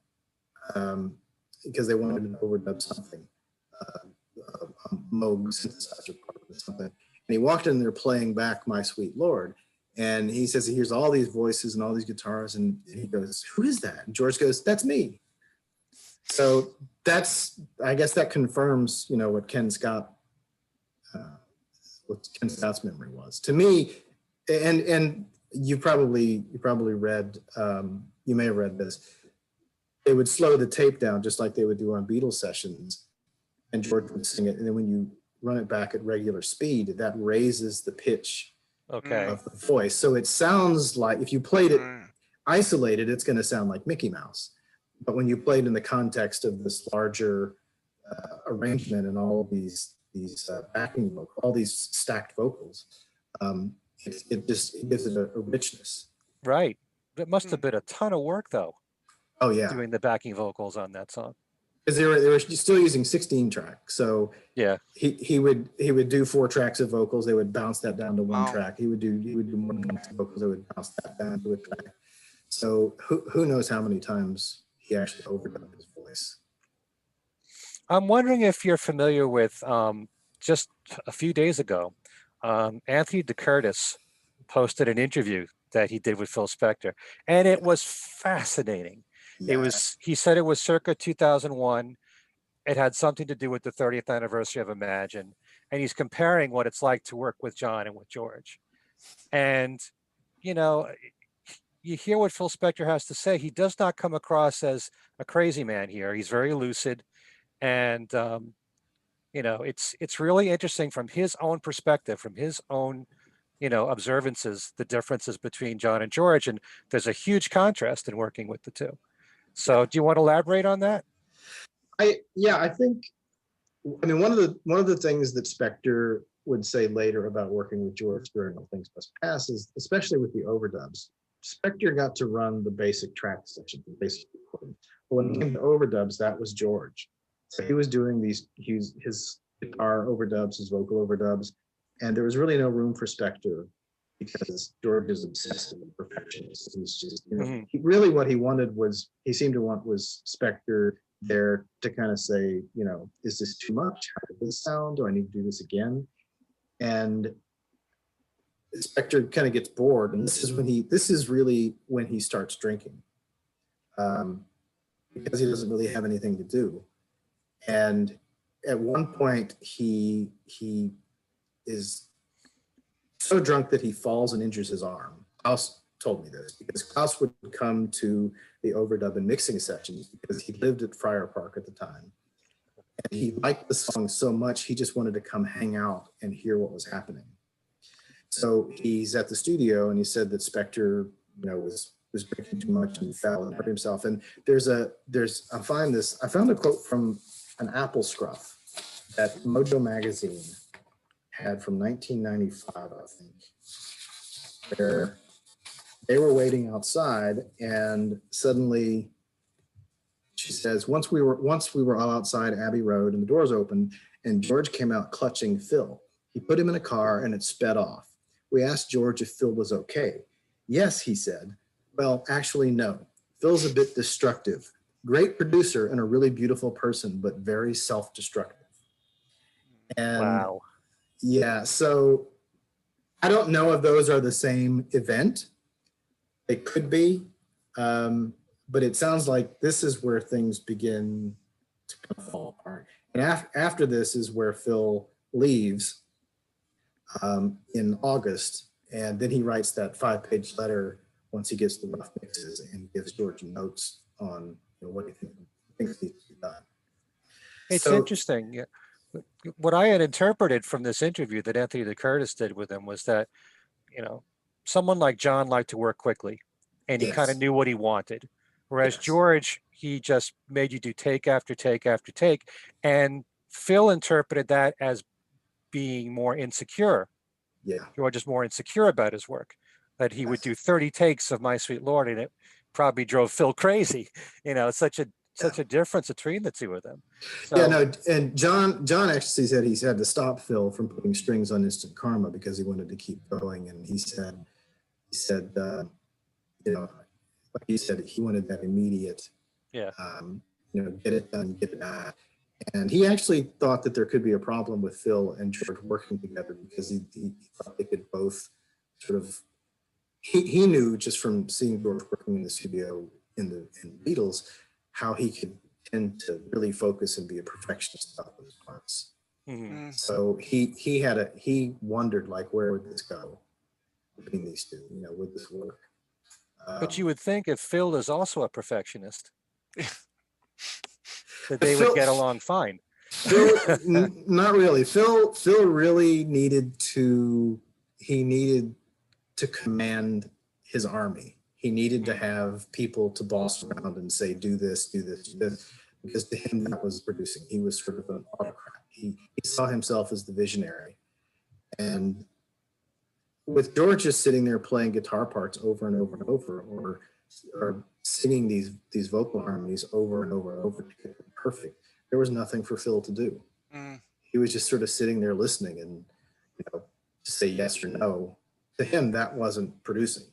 because they wanted to overdub something, a Moog synthesizer part or something, and he walked in there playing back My Sweet Lord. And he says he hears all these voices and all these guitars, and he goes, "Who is that?" And George goes, "That's me." So I guess that confirms, what Ken Scott's memory was to me. And you probably read, you may have read this. They would slow the tape down just like they would do on Beatles sessions, and George would sing it. And then when you run it back at regular speed, that raises the pitch of the voice. So it sounds like, if you played it isolated, it's going to sound like Mickey Mouse. But when you play it in the context of this larger arrangement and all of these backing vocals, all these stacked vocals, it gives it a richness. Right. It must have been a ton of work, though. Oh yeah, doing the backing vocals on that song. Because they were still using 16 tracks, so yeah, he would do 4 tracks of vocals. They would bounce that down to 1 track. He would do more tracks of vocals. They would bounce that down to a track. So who knows how many times he actually overdubbed his voice. I'm wondering if you're familiar with, just a few days ago, Anthony DeCurtis posted an interview that he did with Phil Spector, and it was fascinating. Yeah. He said it was circa 2001, it had something to do with the 30th anniversary of Imagine, and he's comparing what it's like to work with John and with George. And, you know, you hear what Phil Spector has to say. He does not come across as a crazy man here. He's very lucid, and you know, it's really interesting from his own perspective, from his own, you know, observances, the differences between John and George, and there's a huge contrast in working with the two. So, do you want to elaborate on that? I think, I mean, one of the things that Spector would say later about working with George during All Things Must Pass is, especially with the overdubs, Spector got to run the basic track section, the basic recording. But when it came to overdubs, that was George. So he was doing his guitar overdubs, his vocal overdubs, and there was really no room for Spector because George is obsessed with perfectionist. He's just, you know, really what he wanted was, he seemed to want was Spector there to kind of say, you know, is this too much? How did this sound? Do I need to do this again? And Spector kind of gets bored, and this is really when he starts drinking, because he doesn't really have anything to do. And at one point, he is so drunk that he falls and injures his arm. Klaus told me this because Klaus would come to the overdub and mixing sessions because he lived at Friar Park at the time. And he liked the song so much, he just wanted to come hang out and hear what was happening. So he's at the studio, and he said that Spector, you know, was drinking too much and fell and hurt himself. And I found a quote from an Apple Scruff that Mojo magazine had from 1995, I think, where they were waiting outside, and suddenly she says, once we were all outside Abbey Road and the doors opened, and George came out clutching Phil. He put him in a car and it sped off. We asked George if Phil was okay. Yes, he said. Well, actually, no. Phil's a bit destructive. Great producer and a really beautiful person, but very self-destructive. And wow. Yeah, so I don't know if those are the same event. They could be, but it sounds like this is where things begin to kind of fall apart. And after this is where Phil leaves in August, and then he writes that 5-page letter once he gets the rough mixes and gives George notes on, you know, what he thinks needs to be done. It's interesting. Yeah. What I had interpreted from this interview that Anthony DeCurtis did with him was that, you know, someone like John liked to work quickly, and he kind of knew what he wanted. Whereas George, he just made you do take after take after take. And Phil interpreted that as being more insecure. Yeah. George is more insecure about his work, that he would do 30 takes of My Sweet Lord, and it probably drove Phil crazy. You know, it's such a difference between the two of them. So, yeah, no, and John actually said he had to stop Phil from putting strings on Instant Karma because he wanted to keep going. And he said, you know, like he said, he wanted that immediate, you know, get it done, get it out. And he actually thought that there could be a problem with Phil and George working together because he thought they could both sort of, he knew just from seeing George working in the studio in the Beatles, how he could tend to really focus and be a perfectionist about those parts. Mm-hmm. So he wondered, like, where would this go between these two? You know, would this work? But you would think if Phil is also a perfectionist, that they would get along fine. Phil, not really. Phil really needed to command his army. He needed to have people to boss around and say, do this, do this, do this. Because to him, that was producing. He was sort of an autocrat. He saw himself as the visionary. And with George just sitting there playing guitar parts over and over and over, or singing these vocal harmonies over and over and over to get them perfect, there was nothing for Phil to do. He was just sort of sitting there listening, and, you know, to say yes or no, to him, that wasn't producing.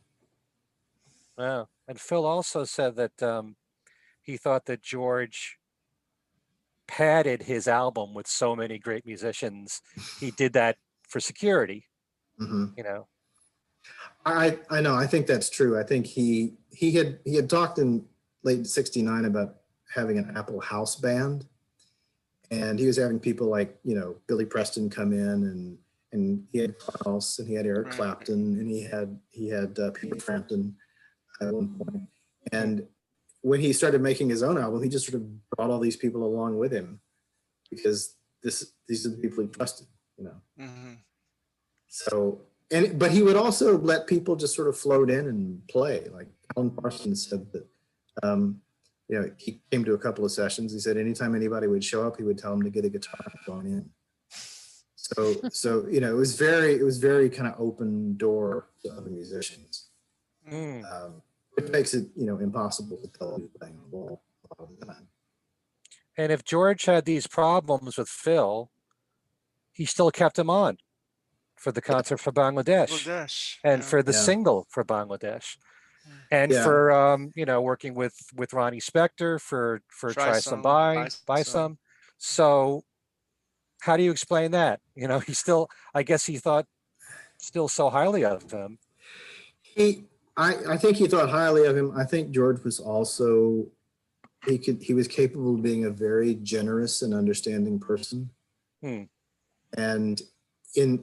Wow. And Phil also said that he thought that George padded his album with so many great musicians. He did that for security. Mm-hmm. You know, I know. I think that's true. I think he had talked in late '69 about having an Apple House band, And he was having people like, Billy Preston come in, and he had Klaus, and he had Eric Clapton, and he had Peter Frampton at one point. And when he started making his own album, he just sort of brought all these people along with him because these are the people he trusted, So, but he would also let people just sort of float in and play. Like Alan Parsons said that, he came to a couple of sessions. He said anytime anybody would show up, he would tell them to get a guitar and join in. So it was very kind of open door to other musicians. It makes it impossible to tell who's playing the ball all the time. And if George had these problems with Phil, he still kept him on for the concert for Bangladesh, and for the single for Bangladesh, and for working with Ronnie Spector for Try Some Buy Some. So how do you explain that? He still, I guess he thought still so highly of him. I think he thought highly of him. I think George was also, he was capable of being a very generous and understanding person. And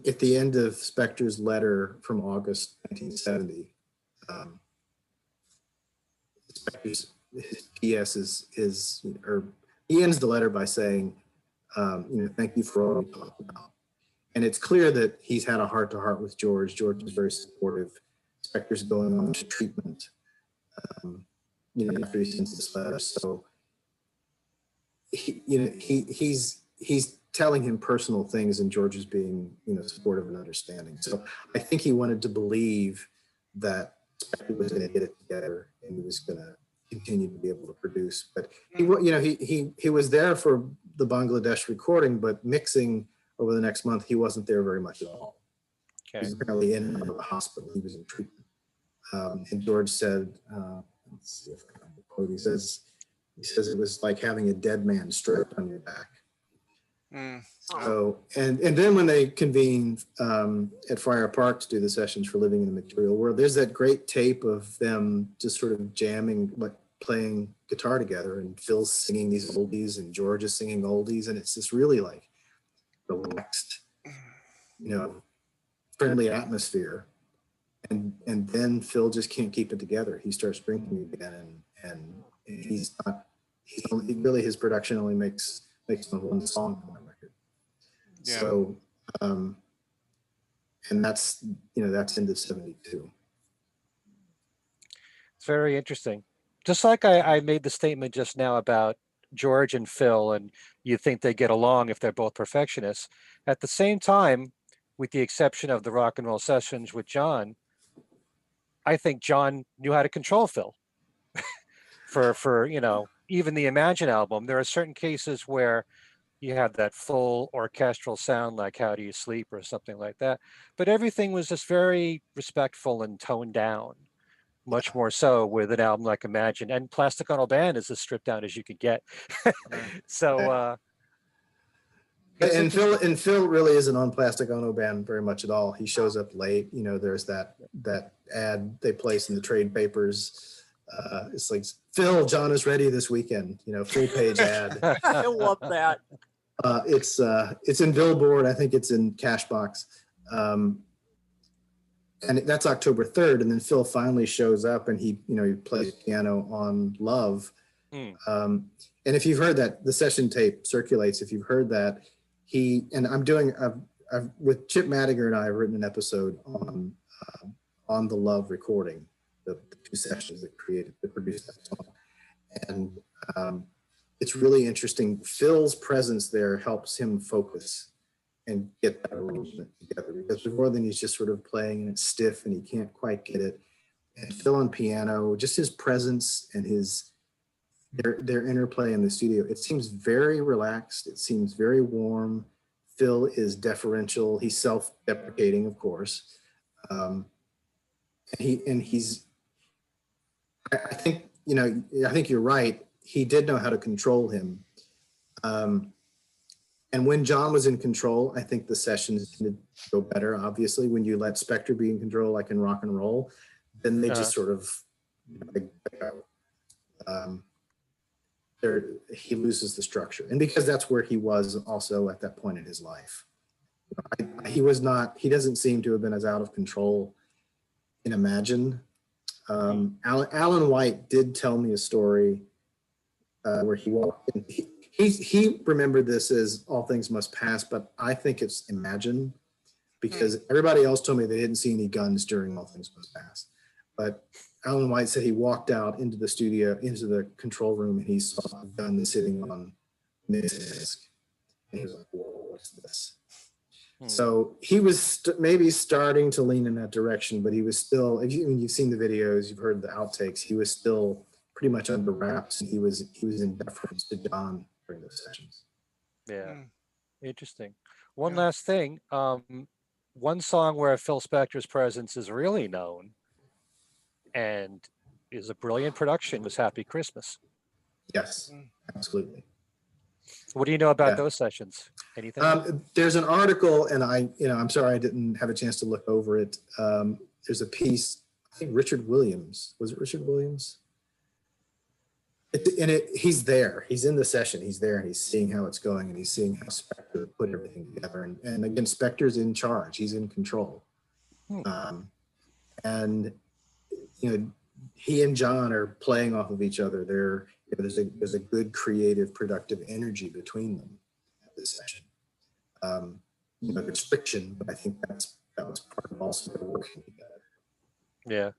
at the end of Spector's letter from August 1970, Spector's PS he ends the letter by saying, thank you for all you talked about. And it's clear that he's had a heart-to-heart with George. George is very supportive. Spector's going on to treatment, after he sends this letter. So, he's telling him personal things, and George is being, supportive and understanding. So I think he wanted to believe that Spector was going to get it together and he was going to continue to be able to produce. But he was there for the Bangladesh recording, but mixing over the next month, he wasn't there very much at all. Okay. He was apparently in and out of the hospital. He was in treatment. And George said, let's see if I can quote. He says it was like having a dead man strapped on your back. So, and then when they convened at Friar Park to do the sessions for Living in the Material World, there's that great tape of them just sort of jamming, like playing guitar together, and Phil's singing these oldies and George is singing oldies, and it's this really like relaxed, friendly atmosphere. And then Phil just can't keep it together. He starts drinking again, and his production only makes one song on the record. Yeah. So, and that's end of 72. It's very interesting. Just like I made the statement just now about George and Phil, and you think they get along if they're both perfectionists. At the same time, with the exception of the rock and roll sessions with John, I think John knew how to control Phil. for even the Imagine album, there are certain cases where you have that full orchestral sound, like How Do You Sleep or something like that. But everything was just very respectful and toned down, much more so with an album like Imagine. And Plastic Ono Band is as stripped down as you could get. So, and Phil really isn't on Plastic Ono Band very much at all. He shows up late. There's that ad they place in the trade papers. It's like, Phil, John is ready this weekend. Full page ad. I love that. It's in Billboard. I think it's in Cashbox. And that's October 3rd. And then Phil finally shows up, and he plays piano on Love. And if you've heard that, the session tape circulates. If you've heard that, I've with Chip Madiger and I have written an episode on the Love recording, the two sessions that produced that song. And it's really interesting. Phil's presence there helps him focus and get that arrangement together, because before then he's just sort of playing and it's stiff and he can't quite get it. And Phil on piano, just his presence and their interplay in the studio, it seems very relaxed. It seems very warm. Phil is deferential. He's self-deprecating, of course. I think you're right. He did know how to control him. And when John was in control, I think the sessions did go better. Obviously, when you let Spector be in control, like in rock and roll, then they just sort of, he loses the structure. And because that's where he was also at that point in his life. He doesn't seem to have been as out of control in Imagine. Alan White did tell me a story where he walked in. He remembered this as All Things Must Pass, but I think it's Imagine, because everybody else told me they didn't see any guns during All Things Must Pass. But Alan White said he walked out into the studio, into the control room, and he saw a gun sitting on Nick's desk. And he was like, whoa, what's this? So he was maybe starting to lean in that direction, but he was still, you've seen the videos, you've heard the outtakes, he was still pretty much under wraps, and he was in deference to John during those sessions. Yeah, interesting. One last thing, one song where Phil Spector's presence is really known and is a brilliant production was Happy Christmas. Yes, absolutely. What do you know about those sessions? Anything? There's an article, and I'm sorry I didn't have a chance to look over it. There's a piece, I think Richard Williams, was it Richard Williams? He's there, he's in the session, he's there, and he's seeing how it's going, and he's seeing how Spector put everything together. And again, Spector's in charge, he's in control. And he and John are playing off of each other. There's a good creative, productive energy between them at this session. There's friction, but I think that was part of also working together. Yeah,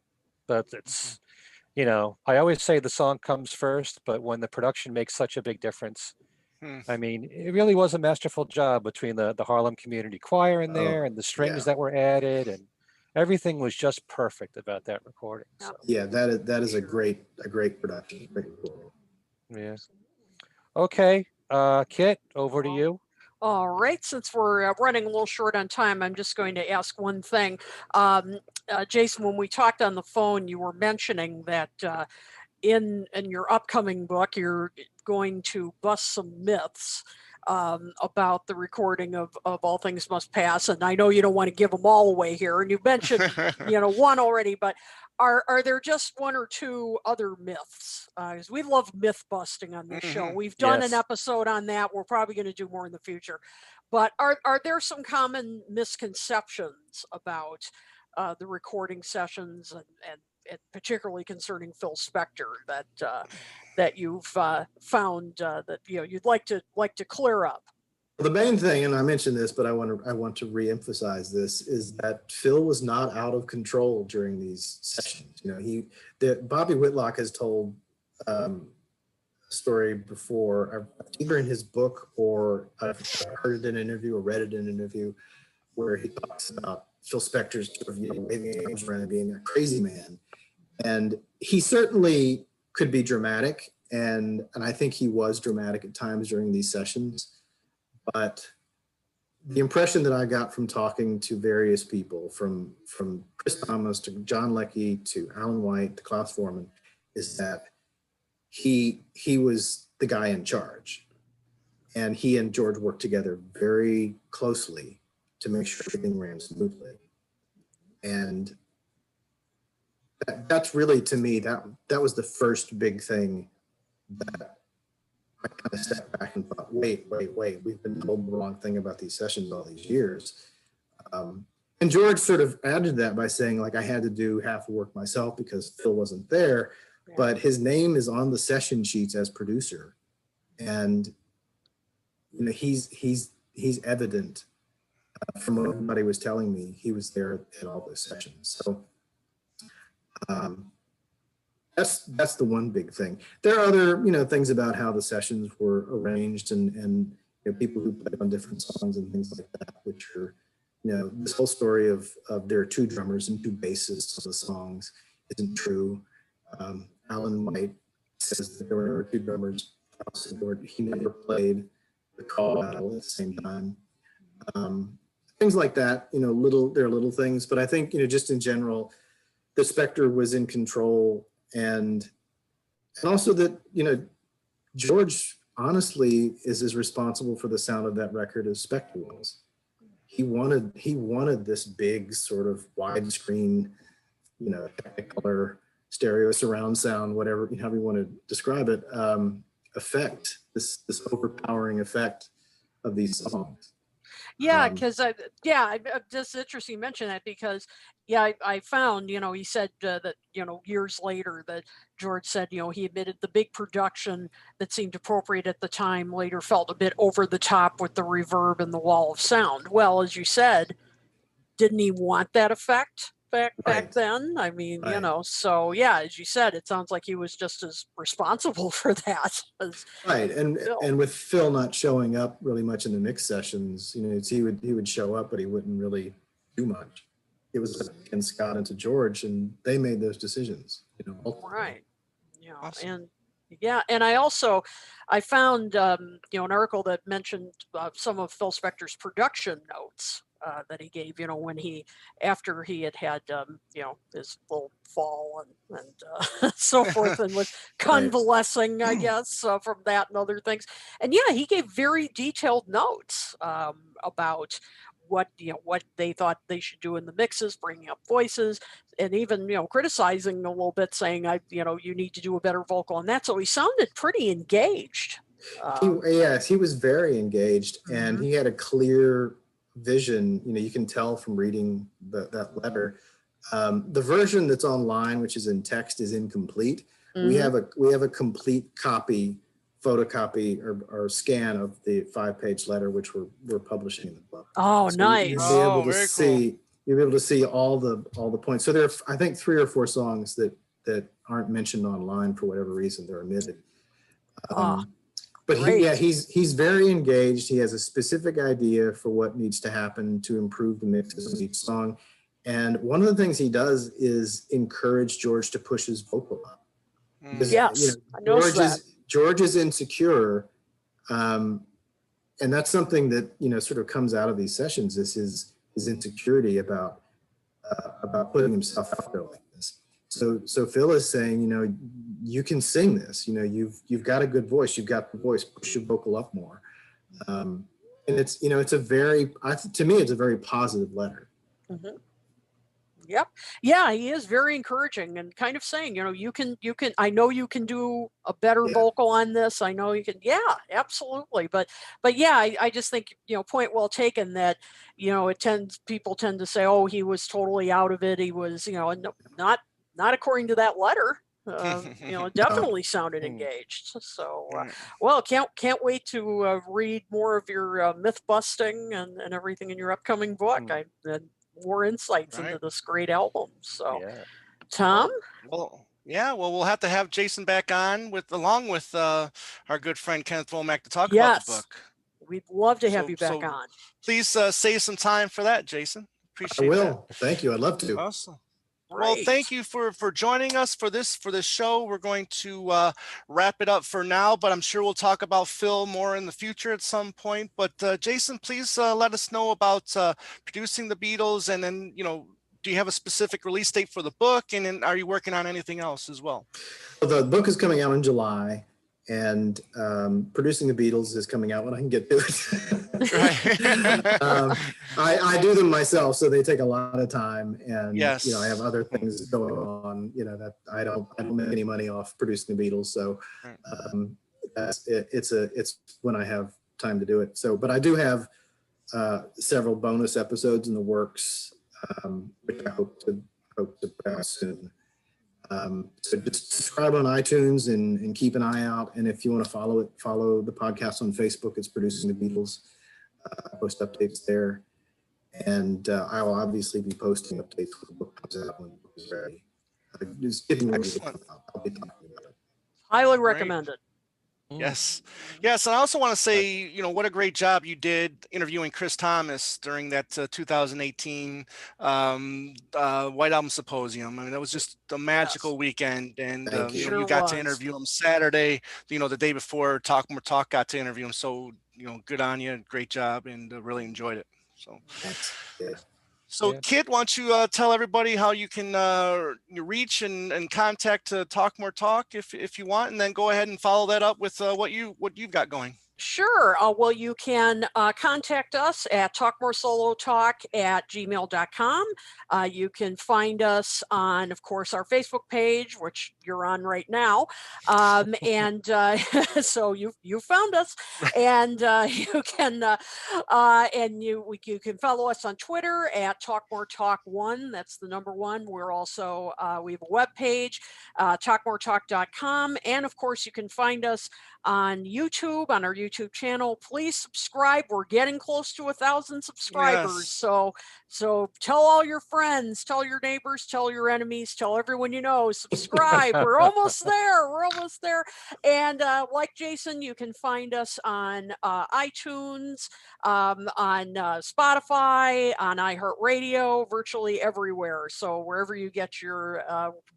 but it's, I always say the song comes first, but when the production makes such a big difference, I mean, it really was a masterful job between the Harlem Community Choir in there and the strings that were added, and everything was just perfect about that recording. So. Yeah, that is a great production, great recording. Yeah. Okay, Kit, over to you. All right, since we're running a little short on time, I'm just going to ask one thing. Jason, when we talked on the phone, you were mentioning that in your upcoming book, you're going to bust some myths about the recording of All Things Must Pass. And I know you don't want to give them all away here, and you've mentioned one already, but are there just one or two other myths? Because we love myth busting on this show. We've done an episode on that. We're probably going to do more in the future. But are there some common misconceptions about the recording sessions and particularly concerning Phil Spector that you've found that you'd like to clear up? The main thing, and I mentioned this, but I want to reemphasize this, is that Phil was not out of control during these sessions. Bobby Whitlock has told a story before, either in his book or I've heard it in an interview or read it in an interview, where he talks about Phil Spector's waving arms around and being a crazy man. And he certainly could be dramatic, and I think he was dramatic at times during these sessions. But the impression that I got from talking to various people, from Chris Thomas to John Leckie to Alan White to Klaus Foreman, is that he was the guy in charge. And he and George worked together very closely to make sure everything ran smoothly. And that's really, to me, that was the first big thing that I kind of stepped back and thought, wait, we've been told the wrong thing about these sessions all these years. And George sort of added that by saying, I had to do half the work myself because Phil wasn't there, but his name is on the session sheets as producer. And, he's evident from what everybody was telling me. He was there at all those sessions. So that's the one big thing. There are other, things about how the sessions were arranged and people who played on different songs and things like that, which are, this whole story of there are two drummers and two bassists on the songs isn't true. Alan White says that there were two drummers. He never played the call battle at the same time. Things like that, there are little things, but I think, just in general, the Spector was in control. And also that, George honestly is as responsible for the sound of that record as Spector was. He wanted this big sort of widescreen, Technicolor stereo surround sound, whatever, however you want to describe it. effect, this overpowering effect of these songs. Yeah, because just interesting you mention that, because I found, he said that, years later that George said, he admitted the big production that seemed appropriate at the time later felt a bit over the top with the reverb and the wall of sound. Well, as you said, didn't he want that effect back then? I mean, so yeah, as you said, it sounds like he was just as responsible for that. Right, and with Phil not showing up really much in the mix sessions, he would show up, but he wouldn't really do much. It was Ken Scott and to George, and they made those decisions. Right. Yeah, awesome. and I found an article that mentioned some of Phil Spector's production notes that he gave, after he had his little fall and so forth, and was convalescing, I guess, from that and other things. And he gave very detailed notes about what they thought they should do in the mixes, bringing up voices, and even criticizing a little bit, saying you need to do a better vocal on that. So he sounded pretty engaged. He was very engaged, and he had a clear vision. You can tell from reading that letter. The version that's online, which is in text, is incomplete. We have a complete copy, photocopy or scan of the 5-page letter, which we're publishing in the book. Oh, so nice! You'll be able to see. You'll be able to see all the points. So there are, I think, 3 or 4 songs that aren't mentioned online for whatever reason. They're omitted. But he's very engaged. He has a specific idea for what needs to happen to improve the mixes of each song. And one of the things he does is encourage George to push his vocal up. Yes, I noticed that. George is insecure, and that's something that sort of comes out of these sessions. Is his insecurity about putting himself out there like this. So Phil is saying, you can sing this. You've got a good voice. You've got the voice. Push your vocal up more. And it's it's a very to me it's a very positive letter. Mm-hmm. Yep. Yeah, he is very encouraging and kind of saying, you can, I know you can do a better vocal on this. I know you can. Yeah, absolutely. But yeah, I just think, point well taken that, people tend to say, oh, he was totally out of it. He was, not according to that letter. Definitely sounded engaged. So, well, can't wait to read more of your myth busting and everything in your upcoming book. More insights into this great album. So, Tom? Well, we'll have to have Jason back on along with our good friend Kenneth Womack to talk about the book. We'd love to have you back on. Please save some time for that, Jason. Appreciate it. I will. That. Thank you. I'd love to. Awesome. Well, thank you for joining us for this show. We're going to wrap it up for now, but I'm sure we'll talk about Phil more in the future at some point. But Jason, please let us know about Producing the Beatles, and then do you have a specific release date for the book, and then are you working on anything else as well? The book is coming out in July, and Producing the Beatles is coming out when I can get to it. I do them myself, so they take a lot of time, and I have other things going on. That I don't make any money off Producing the Beatles, so it's when I have time to do it. So, but I do have several bonus episodes in the works, which I hope to put out soon. So just subscribe on iTunes and keep an eye out. And if you want to follow the podcast on Facebook. It's Producing the Beatles. I post updates there. And I will obviously be posting updates when the book comes out, when the book is ready. Just getting ready. I'll be talking about it. Highly recommended. Yes. Yes. And I also want to say, what a great job you did interviewing Chris Thomas during that 2018 White Album Symposium. I mean, that was just a magical weekend. And you got to interview him Saturday, the day before Talk More Talk got to interview him. So, good on you. Great job. And really enjoyed it. So, Kit, why don't you tell everybody how you can reach and contact Talk More Talk if you want, and then go ahead and follow that up with what you've got going. Sure. Well, you can contact us at talkmoresolotalk@gmail.com. You can find us on, of course, our Facebook page, which you're on right now. And so you found us, and you can you can follow us on Twitter at talkmoretalk1. That's the number one. We're also we have a web page, talkmoretalk.com, and of course you can find us on YouTube, on our YouTube channel. Please subscribe. We're getting close to 1,000 subscribers. Yes. So tell all your friends, tell your neighbors, tell your enemies, tell everyone you know, subscribe. We're almost there. We're almost there. And like Jason, you can find us on iTunes, on Spotify, on iHeartRadio, virtually everywhere. So wherever you get your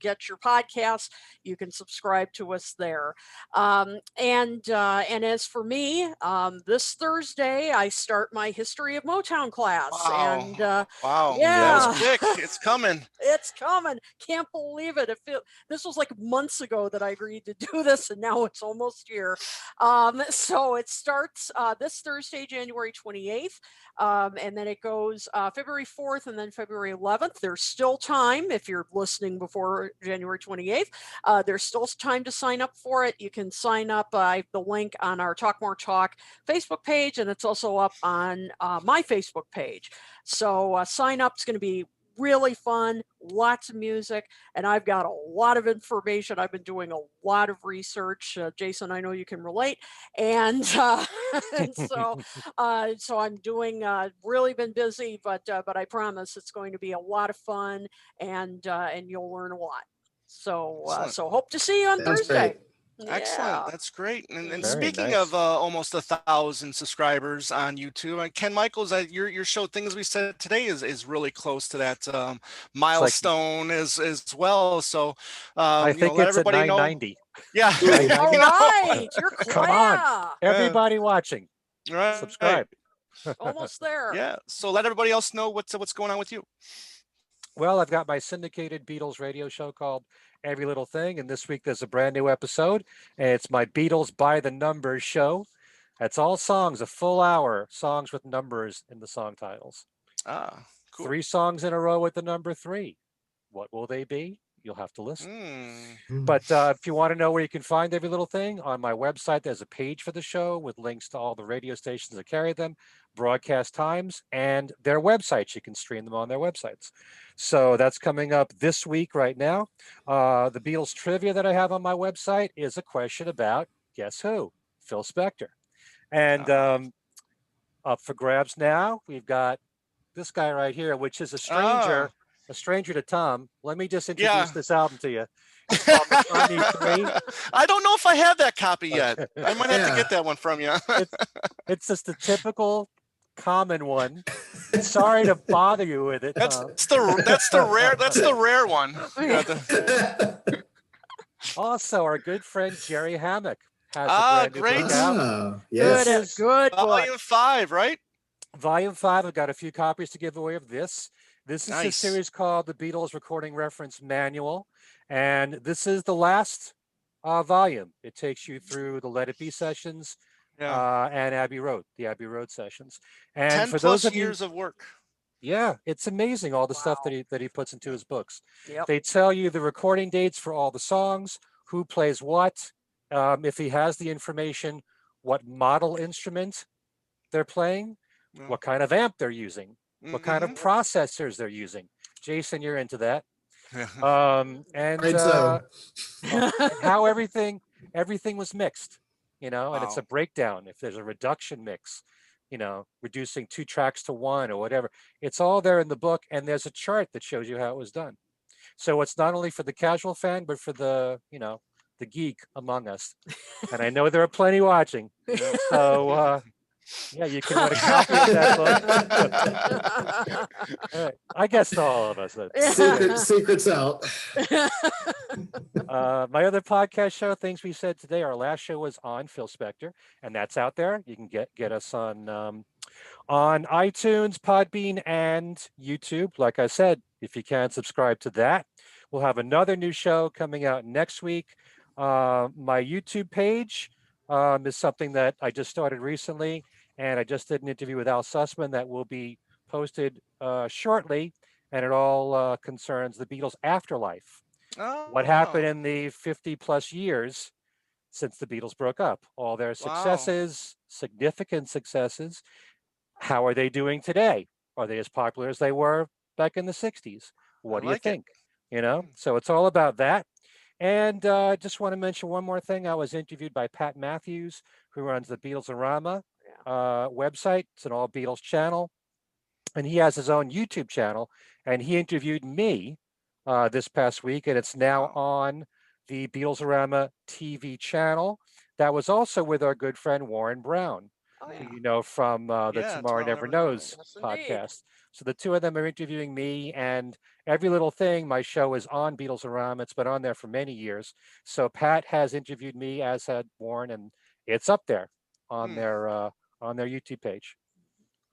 podcasts, you can subscribe to us there. And as for me, this Thursday I start my History of Motown class. Wow. And wow. yeah, That was quick. It's coming. It's coming. Can't believe it. This was like months ago that I agreed to do this, and now it's almost here. So it starts this Thursday, January 28th, and then it goes February 4th and then February 11th. There's still time if you're listening before January 28th. There's still time to sign up for it. You can sign up. I have the link on our Talk More Talk Facebook page, and it's also up on my Facebook page. So sign up. It's going to be really fun, lots of music, and I've got a lot of information. I've been doing a lot of research. Jason, I know you can relate. And, and so I'm doing, really been busy, but I promise it's going to be a lot of fun, and you'll learn a lot. So, so hope to see you on Thursday. Great. Excellent. Yeah. That's great. And Very speaking nice. of almost 1,000 subscribers on YouTube, Ken Michaels, your show, Things We Said Today, is really close to that milestone as well. So I think let it's at everybody know. 990. Yeah. All right. You're close. Come on, everybody watching, Right. subscribe. Almost there. Yeah. So let everybody else know what's going on with you. Well, I've got my syndicated Beatles radio show called Every Little Thing, and this week there's a brand new episode, and it's my Beatles by the Numbers show. That's all songs, a full hour, songs with numbers in the song titles. Ah, cool. 3 songs in a row with the number 3. What will they be? You'll have to listen. But if you want to know where you can find Every Little Thing, on my website, there's a page for the show with links to all the radio stations that carry them, broadcast times, and their websites. You can stream them on their websites. So that's coming up this week right now. The Beatles trivia that I have on my website is a question about, guess who? Phil Spector. And up for grabs now, we've got this guy right here, which is a stranger to Tom. Let me just introduce this album to you. It's called McCartney 3. I don't know if I have that copy yet. I might have to get that one from you. It's just the typical common one. Sorry to bother you with it. That's the rare one. Also, our good friend Jerry Hammock has a brand new great. book out. Yes. Good. Volume 5, right? Volume 5. I've got a few copies to give away of this. This is a Nice. series called the Beatles Recording Reference Manual, and this is the last volume. It takes you through the Let It Be sessions and Abbey Road, the Abbey Road sessions. And 10 for plus those of years of work. Yeah, it's amazing all the stuff that he puts into his books. Yep. They tell you the recording dates for all the songs, who plays what, if he has the information, what model instrument they're playing, what kind of amp they're using, what kind of processors they're using. Jason, you're into that. And how everything was mixed, and it's a breakdown. If there's a reduction mix, reducing 2 tracks to 1 or whatever, it's all there in the book. And there's a chart that shows you how it was done. So it's not only for the casual fan, but for the, the geek among us. And I know there are plenty watching. So, yeah, you can get a copy of that book. I guess to all of us. Secrets out. My other podcast show, Things We Said Today, our last show was on Phil Spector, and that's out there. You can get us on iTunes, Podbean, and YouTube. Like I said, if you can, subscribe to that. We'll have another new show coming out next week. My YouTube page, is something that I just started recently, and I just did an interview with Al Sussman that will be posted shortly, and it all concerns the Beatles' afterlife. What happened Oh, in the 50 plus years since the Beatles broke up? All their wow. successes, significant successes. How are they doing today? Are they as popular as they were back in the 60s? I What do you like it. think? You know, Mm. so it's all about that. And I just want to mention one more thing. I was interviewed by Pat Matthews, who runs the Beatles-orama Yeah. website. It's an all Beatles channel. And he has his own YouTube channel. And he interviewed me this past week. And it's now Wow. on the Beatles-orama TV channel. That was also with our good friend Warren Brown, Oh who yeah. you know from the Yeah, Tomorrow Tomorrow Never Never Knows. Knows Yes, indeed. podcast. So the two of them are interviewing me, and every little thing. My show is on Beatles-orama. It's been on there for many years. So Pat has interviewed me, as had Warren, and it's up there Hmm. on their YouTube page.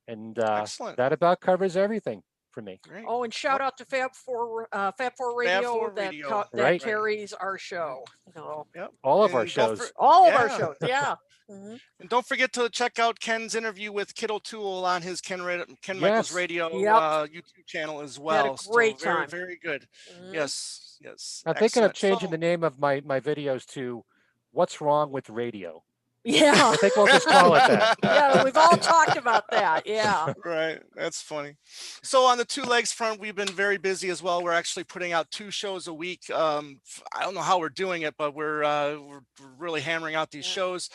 And Excellent. that about covers everything for me. Great. Oh, and shout out to Fab4 Fab Radio 4 that Radio. that Right? carries our Mm. show. You know, Yep. All of our And don't for shows. all of our yeah. shows. Yeah. Mhm. And don't forget to check out Ken's interview with Kid O'Toole on his Ken Michaels Yes. Radio Yep. YouTube channel as Had a well. great So very, time. very good. Mhm. Yes, yes. I'm thinking of Excellent. changing So the name of my videos to "What's Wrong with Radio." Yeah. I think we'll just call it that. Yeah, we've all talked about that. Yeah. right. That's funny. So on the Two Legs front, we've been very busy as well. We're actually putting out 2 shows a week. I don't know how we're doing it, but we're really hammering out these Yeah. shows.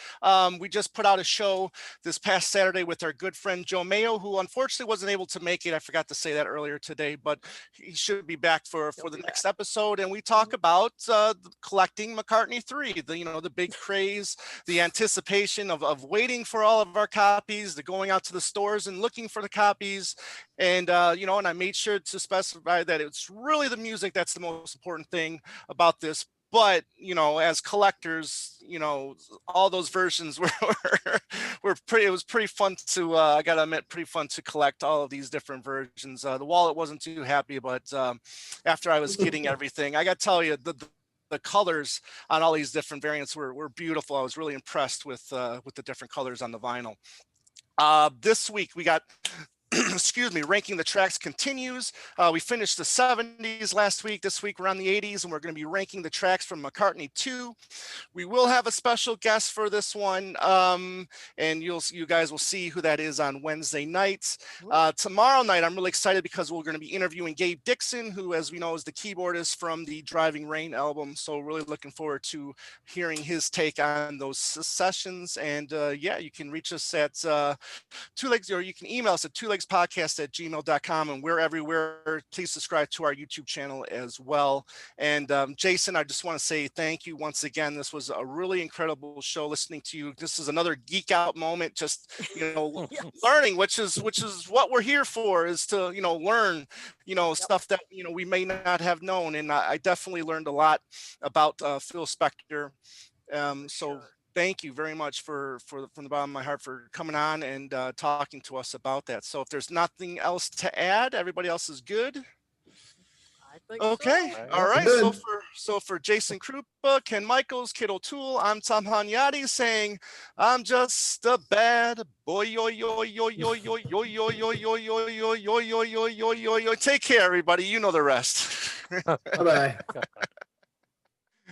We just put out a show this past Saturday with our good friend Joe Mayo, who unfortunately wasn't able to make it. I forgot to say that earlier today, but he should be back for He'll the be next back. episode. And we talk about collecting McCartney 3, the big craze, the anticipation of waiting for all of our copies, the going out to the stores and looking for the copies. And, and I made sure to specify that it's really the music that's the most important thing about this. But, as collectors, all those versions were pretty, it was pretty fun to, I got to admit, pretty fun to collect all of these different versions. The wallet wasn't too happy, but after I was getting everything, I got to tell you, the colors on all these different variants were beautiful. I was really impressed with the different colors on the vinyl. This week we got excuse me, ranking the tracks continues. We finished the 70s last week. This week we're on the 80s, and we're going to be ranking the tracks from McCartney 2. We will have a special guest for this one, and you guys will see who that is on Wednesday nights. Tomorrow night, I'm really excited because we're going to be interviewing Gabe Dixon, who, as we know, is the keyboardist from the Driving Rain album. So really looking forward to hearing his take on those sessions. And yeah, you can reach us at Two Legs, or you can email us at twolegspodcast@gmail.com, and we're everywhere. Please subscribe to our YouTube channel as well. And Jason, I just want to say thank you once again. This was a really incredible show listening to you. This is another geek out moment, just Yes. learning, which is what we're here for, is to learn stuff that we may not have known. And I definitely learned a lot about Phil Spector. So Sure. thank you very much from the bottom of my heart for coming on and talking to us about that. So if there's nothing else to add, everybody else is good. I think Okay. so. All right. Good. So for Jason Kruppa, Ken Michaels, Kid O'Toole, I'm Tom Hanyadi saying I'm just a bad boy. Yo, yo, yo, yo, yo, yo, yo, yo, yo, yo, yo, yo, yo, yo, yo, yo, yo. Take care, everybody. You know the rest. Bye-bye.